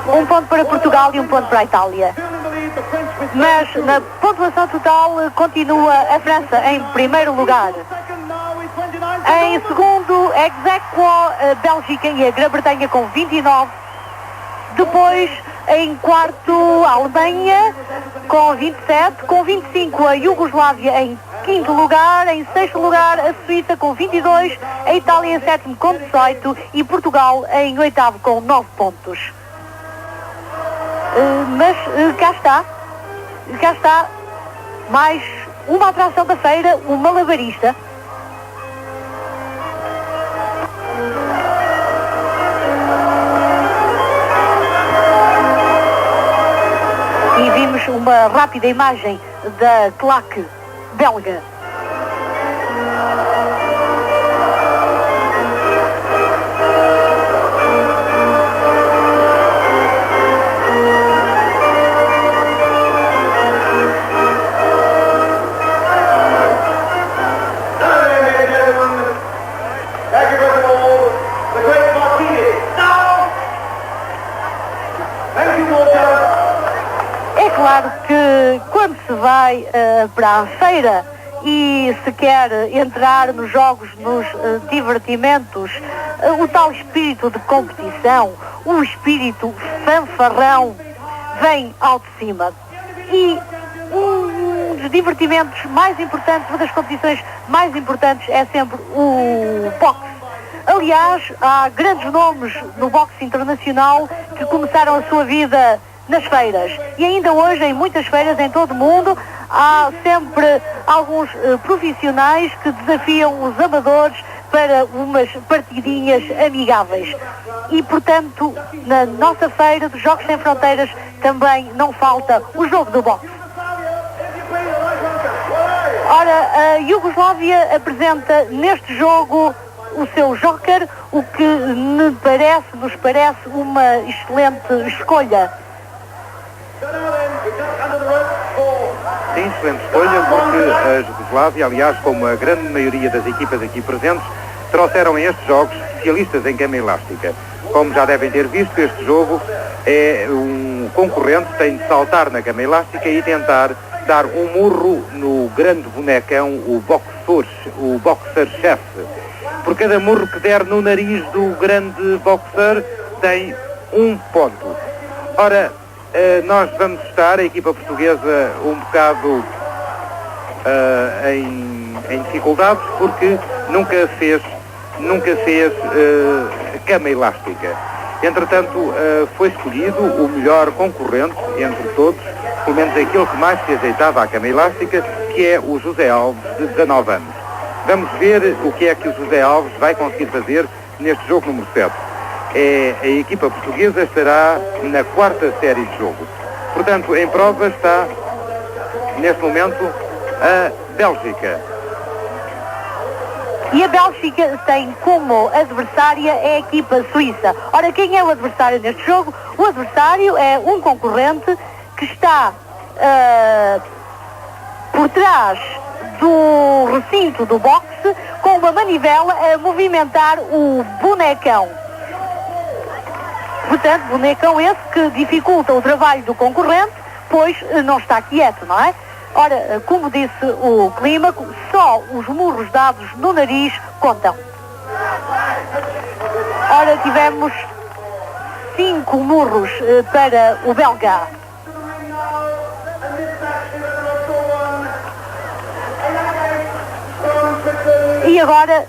1 ponto para Portugal e 1 ponto para a Itália. Mas na pontuação total continua a França em primeiro lugar. Em segundo, ex aequo a Bélgica e a Grã-Bretanha com 29. Depois, em quarto, a Alemanha com 27. Com 25, a Iugoslávia em quinto lugar. Em sexto lugar, a Suíça com 22. A Itália em sétimo com 18. E Portugal em oitavo com 9 pontos. Mas cá está mais uma atração da feira, o malabarista. E vimos uma rápida imagem da claque belga. É claro que quando se vai para a feira e se quer entrar nos jogos, nos divertimentos, o tal espírito de competição, o espírito fanfarrão vem ao de cima. E um dos divertimentos mais importantes, uma das competições mais importantes é sempre o boxe. Aliás, há grandes nomes no boxe internacional que começaram a sua vida nas feiras. E ainda hoje, em muitas feiras em todo o mundo, há sempre alguns profissionais que desafiam os amadores para umas partidinhas amigáveis. E, portanto, na nossa feira dos Jogos Sem Fronteiras também não falta o jogo do boxe. Ora, a Iugoslávia apresenta neste jogo o seu joker, o que nos parece uma excelente escolha. Sim, excelente escolha, porque a Jugoslávia, aliás, como a grande maioria das equipas aqui presentes, trouxeram a estes jogos especialistas em cama elástica. Como já devem ter visto, este jogo é um concorrente, tem de saltar na cama elástica e tentar dar um murro no grande bonecão, o boxer-chefe. Por cada murro que der no nariz do grande boxer, tem 1 ponto. Ora, nós vamos estar, a equipa portuguesa, um bocado em dificuldades, porque nunca fez cama elástica. Entretanto, foi escolhido o melhor concorrente entre todos, pelo menos aquele que mais se ajeitava à cama elástica, que é o José Alves, de 19 anos. Vamos ver o que é que o José Alves vai conseguir fazer neste jogo número 7. A equipa portuguesa estará na 4ª série de jogo. Portanto, em prova está, neste momento, a Bélgica. E a Bélgica tem como adversária a equipa suíça. Ora, quem é o adversário neste jogo? O adversário é um concorrente que está por trás do recinto do boxe com uma manivela a movimentar o bonecão. Portanto, bonecão esse que dificulta o trabalho do concorrente, pois não está quieto, não é? Ora, como disse o Clímaco, só os murros dados no nariz contam. Ora, tivemos 5 murros para o belga. E agora,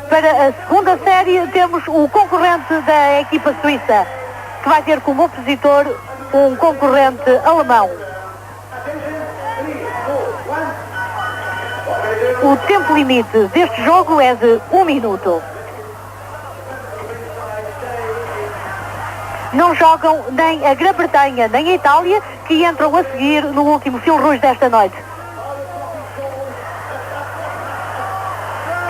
para a segunda série, temos o concorrente da equipa suíça, que vai ter como opositor um concorrente alemão. O tempo limite deste jogo é de 1 minuto. Não jogam nem a Grã-Bretanha nem a Itália, que entram a seguir no último fil rouge desta noite.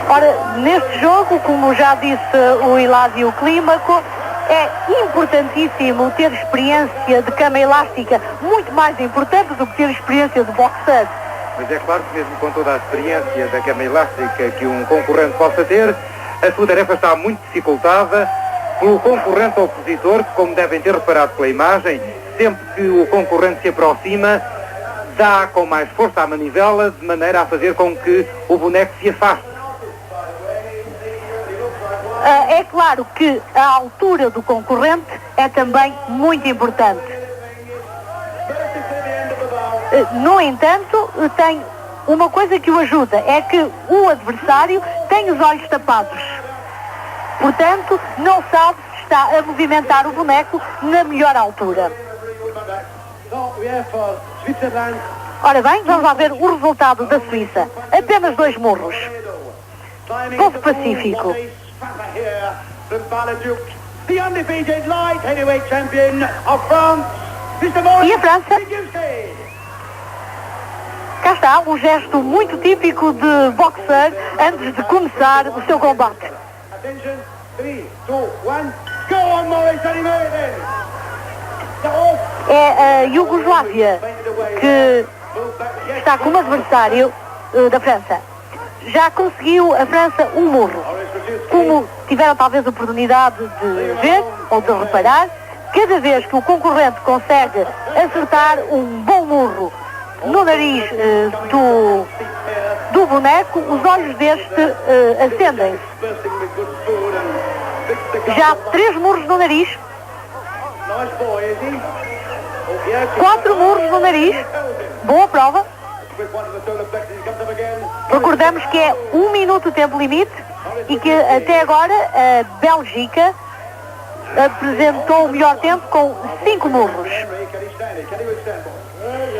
Ora, neste jogo, como já disse o Hilário Clímaco, é importantíssimo ter experiência de cama elástica, muito mais importante do que ter experiência de boxer. Mas é claro que mesmo com toda a experiência da cama elástica que um concorrente possa ter, a sua tarefa está muito dificultada pelo concorrente opositor, que, como devem ter reparado pela imagem, sempre que o concorrente se aproxima, dá com mais força à manivela, de maneira a fazer com que o boneco se afaste. É claro que a altura do concorrente é também muito importante. No entanto, tem uma coisa que o ajuda, é que o adversário tem os olhos tapados. Portanto, não sabe se está a movimentar o boneco na melhor altura. Ora bem, vamos lá ver o resultado da Suíça. Apenas 2 murros. Povo Pacífico. E a França? Cá está, um gesto muito típico de boxer antes de começar o seu combate. É a Iugoslávia que está como adversário da França. Já conseguiu a França um murro. Como tiveram talvez a oportunidade de ver ou de reparar, cada vez que o concorrente consegue acertar um bom murro no nariz do boneco, os olhos deste acendem-se. Já 3 murros no nariz, 4 murros no nariz, boa prova. Recordamos que é 1 minuto o tempo limite e que até agora a Bélgica apresentou o melhor tempo com 5 murros.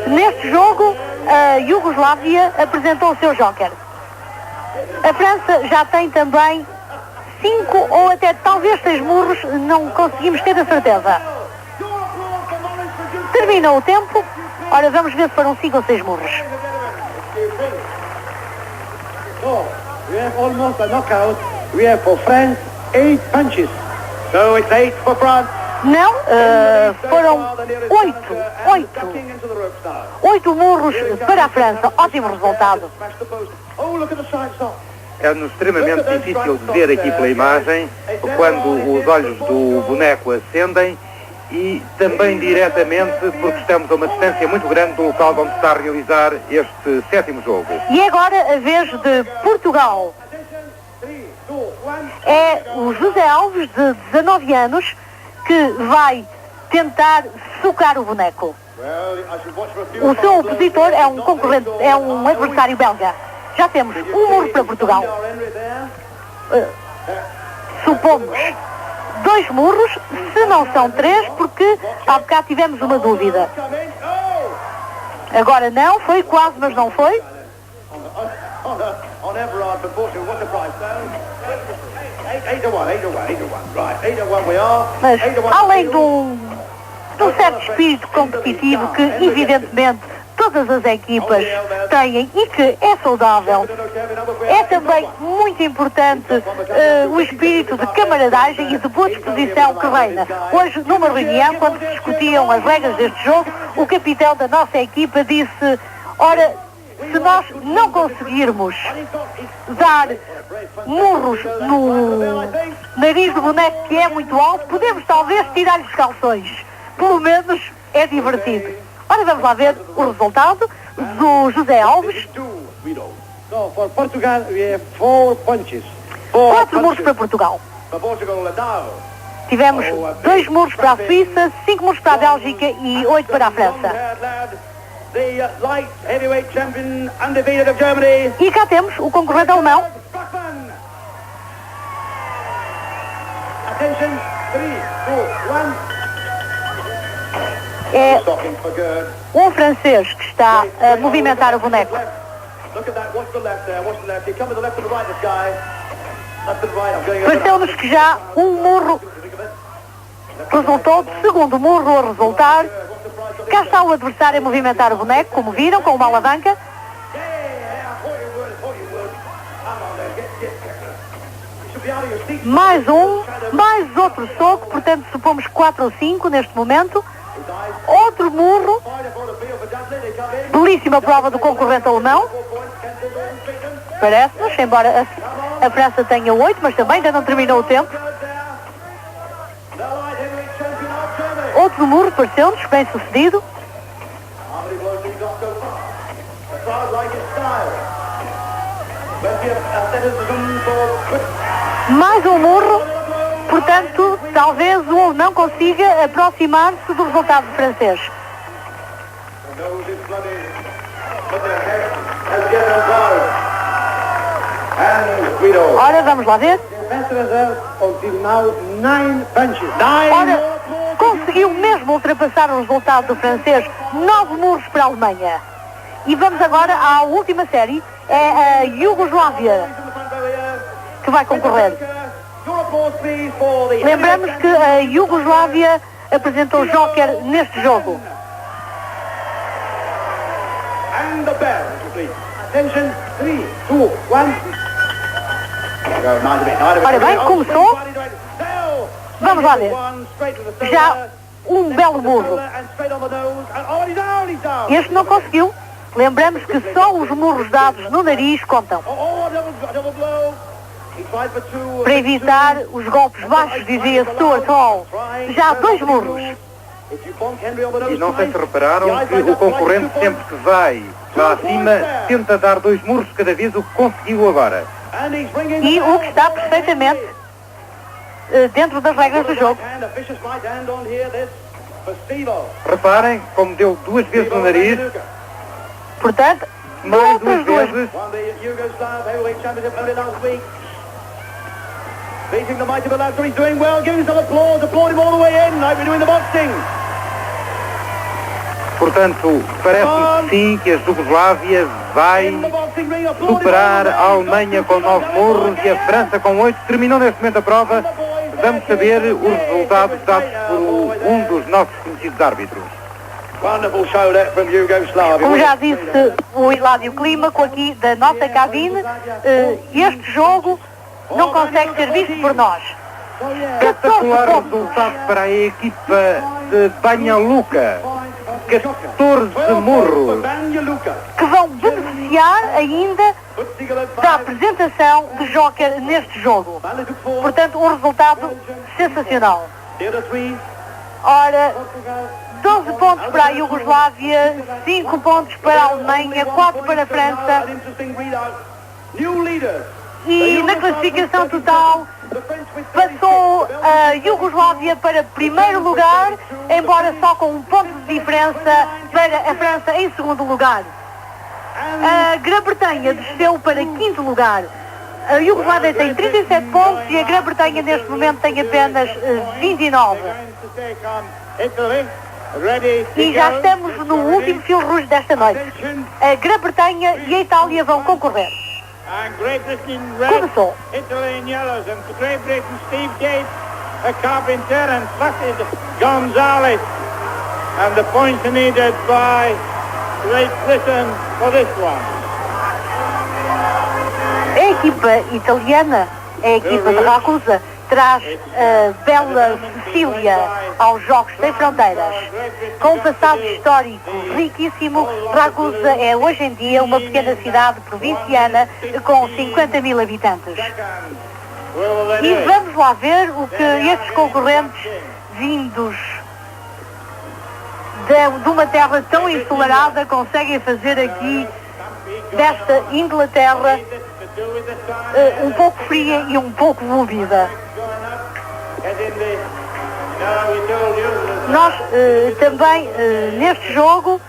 Neste jogo, a Iugoslávia apresentou o seu joker. A França já tem também 5 ou até talvez 6 murros, não conseguimos ter a certeza. Termina o tempo. Ora, vamos ver se foram 5 ou 6 murros. We have almost a knockout. We have for France 8 punches. So it's 8 for France. Não, foram 8 murros para a França. Ótimo resultado. É-nos extremamente difícil de ver aqui pela imagem quando os olhos do boneco acendem e também diretamente porque estamos a uma distância muito grande do local onde se está a realizar este 7º jogo. E agora a vez de Portugal. É o José Alves, de 19 anos, que vai tentar socar o boneco. O seu opositor é um concorrente, é um adversário belga. Já temos um murro para Portugal. Supomos 2 murros, se não são 3, porque há bocado tivemos uma dúvida. Agora não, foi quase, mas não foi. Mas além de um certo espírito competitivo que evidentemente todas as equipas têm e que é saudável, é também muito importante o espírito de camaradagem e de boa disposição que reina. Hoje, numa reunião, quando se discutiam as regras deste jogo, o capitão da nossa equipa disse: ora, se nós não conseguirmos dar murros no nariz do boneco, que é muito alto, podemos talvez tirar-lhe os calções. Pelo menos é divertido. Ora, vamos lá ver o resultado do José Alves. So for Portugal, we have 4 punches. 4 muros para Portugal. Tivemos 2 muros para a Suíça, 5 muros para a Bélgica e 8 para a França. The light heavyweight champion undefeated of Germany. E cá temos o concorrente alemão. Attention, 3, 2, 1. É um francês que está a movimentar o boneco. Look at that, watch the left there, watch the left. You come to the left and the right, this guy. Left and right, I'm going Pareceu-nos que já um murro resultou, segundo murro a resultar. Cá está o adversário a movimentar o boneco, como viram, com uma alavanca. Mais outro soco, portanto supomos 4 ou 5 neste momento. Outro murro. Belíssima prova do concorrente alemão. Parece-nos, embora a França tenha 8, mas também ainda não terminou o tempo. Outro murro, pareceu-nos, bem sucedido. Mais um murro. Portanto, talvez o alemão consiga aproximar-se do resultado francês. Ora, vamos lá ver. Ora, conseguiu mesmo ultrapassar o resultado do francês. 9 muros para a Alemanha. E vamos agora à última série. É a Iugoslávia que vai concorrer. Lembramos que a Iugoslávia apresentou Joker neste jogo. Ora bem, começou. Vamos lá ver. Já um belo murro. Este não conseguiu. Lembramos que só os murros dados no nariz contam. Para evitar os golpes baixos, dizia Stuart Hall. Já há 2 murros. E não sei se repararam que o concorrente sempre que vai lá acima tenta dar 2 murros cada vez, o que conseguiu agora. E o que está perfeitamente dentro das regras do jogo. Reparem como deu 2 vezes no nariz. Portanto, mais 2 vezes. Beating the mighty Belasco, he's doing well, giving some applause, applaud him all the way in, like we're doing the boxing. Portanto, parece-me sim que a Jugoslávia vai superar a Alemanha com 9 murros e a França com 8. Terminou neste momento a prova. Vamos saber os resultados dados por um dos nossos conhecidos árbitros. Como já disse o Hilário Clímaco aqui da nossa cabine, este jogo não consegue ser visto por nós. Espetacular resultado para a equipa de Banja Luka. 14 murros. Que vão beneficiar ainda da apresentação de Joker neste jogo. Portanto, um resultado sensacional. Ora, 12 pontos para a Iugoslávia, 5 pontos para a Alemanha, 4 para a França. E na classificação total passou a Iugoslávia para primeiro lugar, embora só com 1 ponto de diferença para a França em segundo lugar. A Grã-Bretanha desceu para quinto lugar. A Iugoslávia tem 37 pontos e a Grã-Bretanha neste momento tem apenas 29. E já estamos no último fil rouge desta noite. A Grã-Bretanha e a Itália vão concorrer. And Great Britain in red, Começou. Italy in yellows, and for Great Britain, Steve Gates, a carpenter, and Placid Gonzalez. And the points are needed by Great Britain for this one. A equipa italiana, a equipa de Ragusa, traz a bela Sicília aos Jogos Sem Fronteiras. Com um passado histórico riquíssimo, Ragusa é hoje em dia uma pequena cidade provinciana com 50 mil habitantes. E vamos lá ver o que estes concorrentes vindos de uma terra tão ensolarada conseguem fazer aqui desta Inglaterra um pouco fria e um pouco úmida. Nós também neste jogo,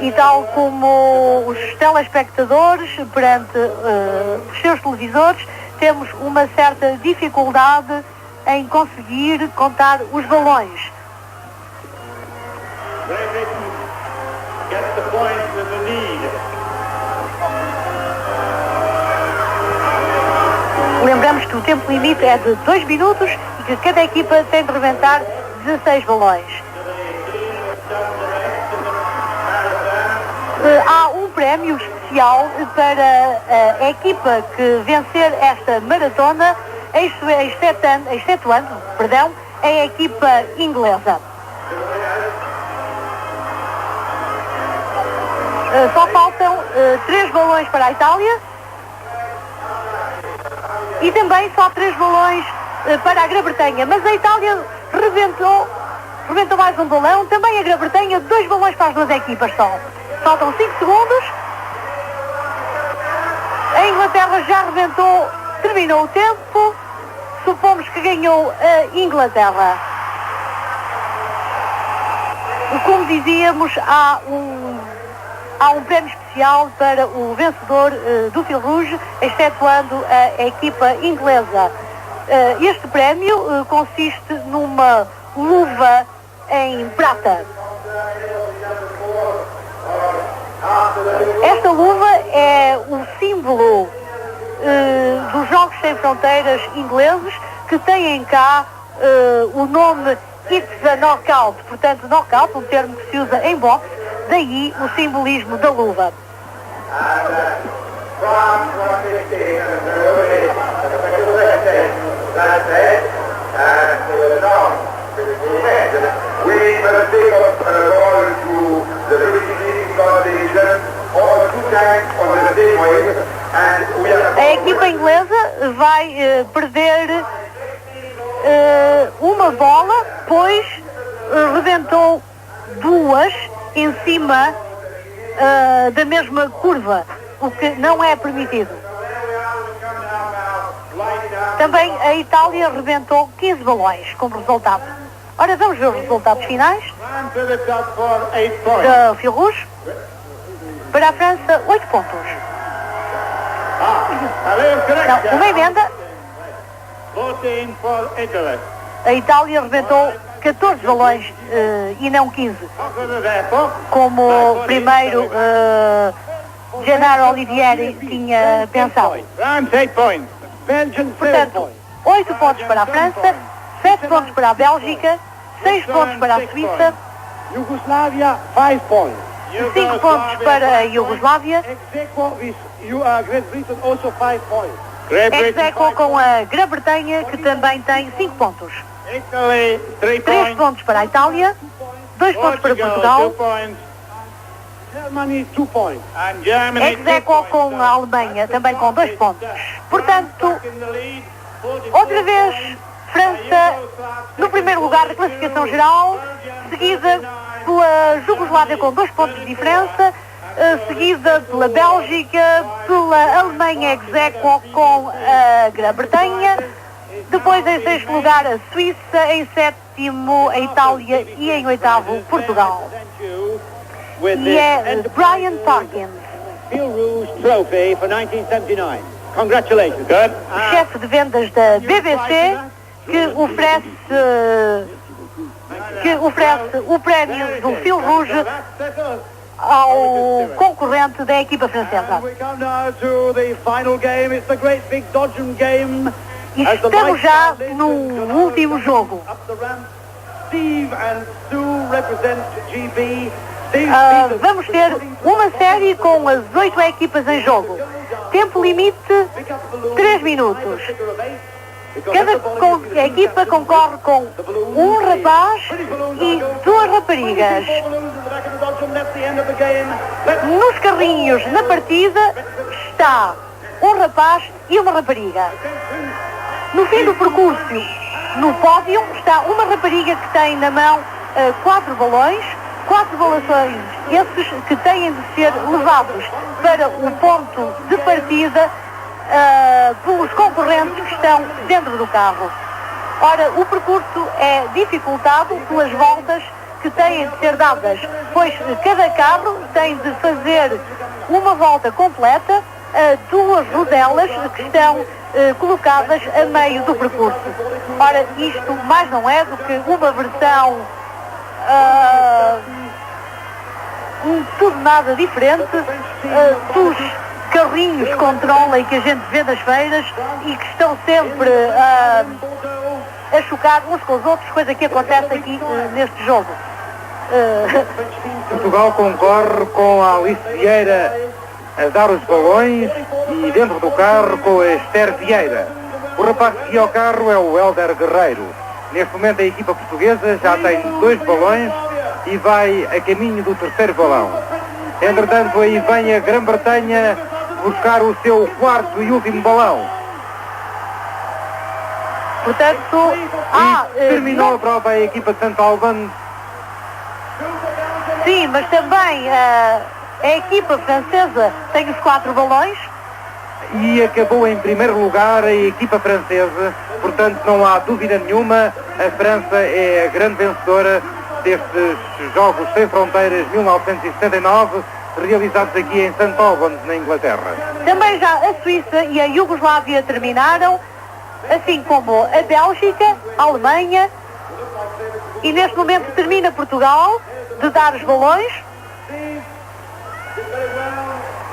e tal como os telespectadores perante os seus televisores, temos uma certa dificuldade em conseguir contar os balões. Lembramos que o tempo limite é de 2 minutos e que cada equipa tem de rebentar 16 balões. Há um prémio especial para a equipa que vencer esta maratona, excetuando a equipa inglesa. Só faltam 3 balões para a Itália e também só 3 balões para a Grã-Bretanha, mas a Itália rebentou mais um balão, também a Grã-Bretanha, 2 balões para as duas equipas só. Faltam 5 segundos. A Inglaterra já rebentou, terminou o tempo. Supomos que ganhou a Inglaterra. Como dizíamos, há um prémio especial para o vencedor do Fil Rouge, excetuando a equipa inglesa. Este prémio consiste numa luva em prata. Esta luva é o símbolo dos Jogos Sem Fronteiras ingleses, que têm cá o nome It's a Knockout, portanto knockout, um termo que se usa em boxe, daí o simbolismo da luva. A equipa inglesa vai perder uma bola, pois rebentou 2 em cima da mesma curva, o que não é permitido. Também a Itália rebentou 15 balões como resultado. Ora, vamos ver os resultados finais da Fil Rouge. Para a França, 8 pontos. Não, uma emenda. A Itália rebentou 14 balões e não 15. Como primeiro Gennaro Olivieri tinha pensado. Portanto, 8 pontos para a França, 7 pontos para a Bélgica, 6 pontos para a Suíça, 5 pontos para a Iugoslávia, ex-aequo com a Grã-Bretanha, que também tem 5 pontos. 3 pontos para a Itália, 2 pontos para Portugal, ex-aequo com a Alemanha, também com 2 pontos. Portanto, outra vez, França no primeiro lugar da classificação geral, seguida pela Jugoslávia com 2 pontos de diferença, seguida pela Bélgica, pela Alemanha ex-aequo com a Grã-Bretanha, depois em 6º lugar a Suíça, em 7º a Itália e em 8º Portugal. E é Brian Parkins, o chefe de vendas da BBC, que oferece o prémio do Fil Rouge ao concorrente da equipa francesa. E estamos já no último jogo. Vamos ter uma série com as 8 equipas em jogo. Tempo limite 3 minutos. Cada equipa concorre com um rapaz e 2 raparigas. Nos carrinhos na partida está um rapaz e uma rapariga. No fim do percurso, no pódio, está uma rapariga que tem na mão 4 balões, 4 balações, esses que têm de ser levados para o ponto de partida pelos concorrentes que estão dentro do carro. Ora, o percurso é dificultado pelas voltas que têm de ser dadas, pois cada carro tem de fazer uma volta completa a 2 rodelas que estão colocadas a meio do percurso. Ora, isto mais não é do que uma versão tudo nada diferente dos carrinhos com trolling que a gente vê nas feiras e que estão sempre a chocar uns com os outros, coisa que acontece aqui neste jogo. Portugal concorre com a Alice Vieira a dar os balões e dentro do carro com a Esther Vieira. O rapaz que guia o carro é o Hélder Guerreiro. Neste momento a equipa portuguesa já tem 2 balões e vai a caminho do 3º balão. Entretanto, aí vem a Grã-Bretanha buscar o seu 4º e último balão. Portanto, terminou a prova a equipa de St. Albans. Sim, mas também a equipa francesa tem os 4 balões. E acabou em primeiro lugar a equipa francesa, portanto não há dúvida nenhuma, a França é a grande vencedora destes Jogos Sem Fronteiras 1979, realizados aqui em St. Albans, na Inglaterra. Também já a Suíça e a Iugoslávia terminaram, assim como a Bélgica, a Alemanha, e neste momento termina Portugal de dar os balões,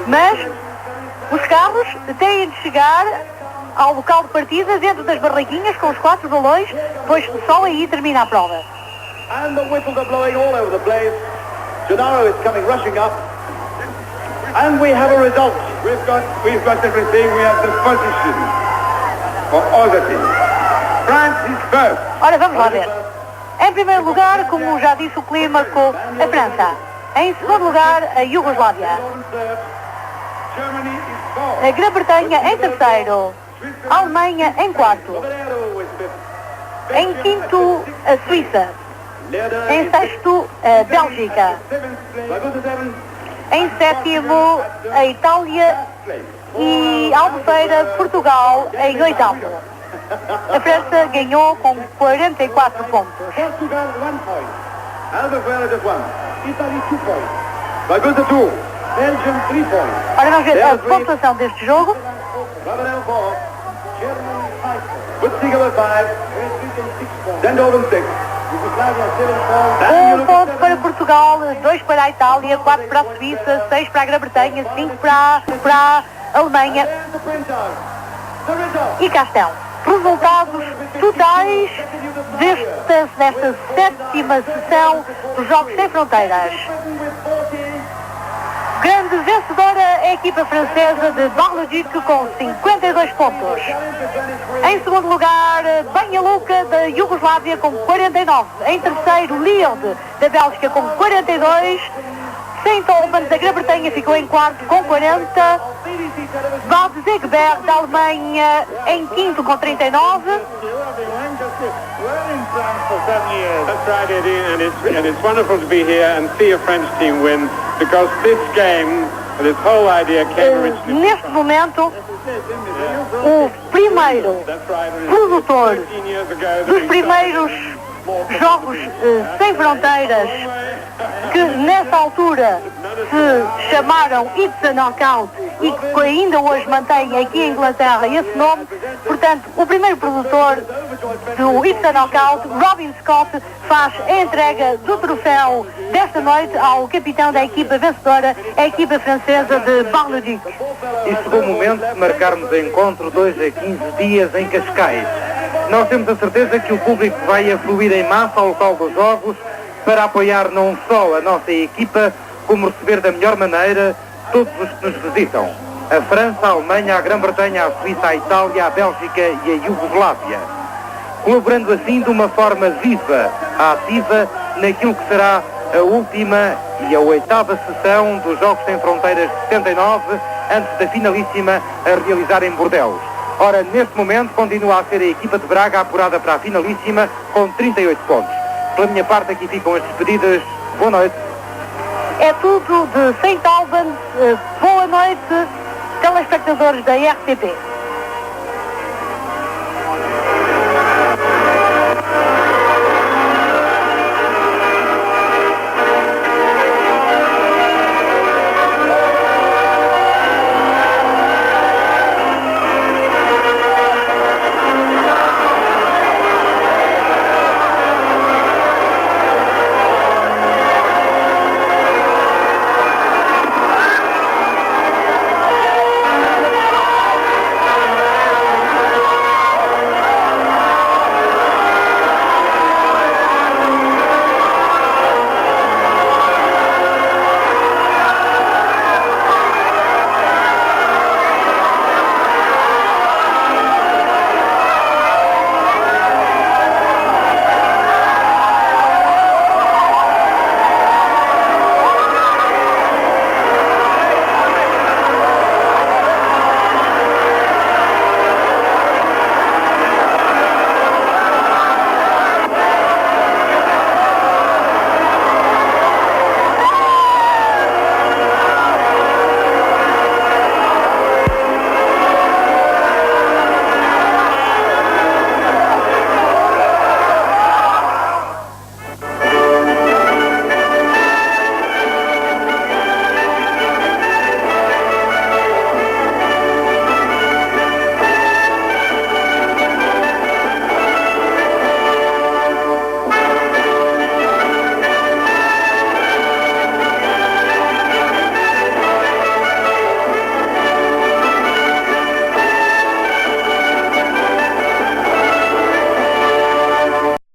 mas os carros têm de chegar ao local de partida dentro das barraquinhas com os 4 balões, pois só aí termina a prova. And the whistles are blowing all over the place. Gennaro is coming rushing up. And we have a result. We've got everything. We have the position for all the teams. France is first. Ora, vamos lá ver. Em primeiro lugar, como já disse o Clima, marcou a França. Em segundo lugar, a Iugoslávia. A Grã-Bretanha em terceiro. A Alemanha em quarto. Em quinto, a Suíça. Em sexto, a Bélgica. Em sétimo, a Itália. E Albufeira, Portugal, em oitavo. A França ganhou com 44 pontos. Portugal 1 point. Albufeira just 1. Italy 2 points. Ragusa 2. Belgium 3 points. Ora, vamos ver a pontuação deste jogo. Ravenel 4. Germany 5 points. Butziger 5. St. Albans 6. Yugoslavia 7 points. 1 ponto para Portugal, 2 para a Itália, 4 para a Suíça, 6 para a Grã-Bretanha, 5 para a Alemanha. E cá estão. Resultados totais desta 7ª sessão dos Jogos Sem Fronteiras. Grande vencedora é a equipa francesa de Bar-le-Duc com 52 pontos. Em segundo lugar, Banha-Luka da Iugoslávia com 49. Em terceiro, Lille da Bélgica com 42. St. Albans da Grã-Bretanha ficou em quarto com 40. Val de Zegbert da Alemanha em quinto com 39. That's right, Eddie, and it's wonderful to be here and see a French team win, because this game, this whole idea came originally. Neste momento, o primeiro produtor dos primeiros Jogos Sem Fronteiras, que nessa altura se chamaram It's a Knockout e que ainda hoje mantém aqui em Inglaterra esse nome. Portanto, o primeiro produtor do It's a Knockout, Robin Scott, faz a entrega do troféu desta noite ao capitão da equipa vencedora, a equipa francesa de Bar-le-Duc. E chegou o momento de marcarmos o encontro 2 a 15 dias em Cascais. Nós temos a certeza que o público vai afluir em massa ao local dos jogos para apoiar não só a nossa equipa, como receber da melhor maneira todos os que nos visitam. A França, a Alemanha, a Grã-Bretanha, a Suíça, a Itália, a Bélgica e a Iugoslávia. Colaborando assim de uma forma viva, ativa, naquilo que será a última e a 8ª sessão dos Jogos Sem Fronteiras de 79, antes da finalíssima a realizar em Bordeaux. Ora, neste momento continua a ser a equipa de Braga apurada para a finalíssima com 38 pontos. Pela minha parte, aqui ficam as despedidas Boa noite. É tudo de St. Albans. Boa noite, telespectadores da RTP.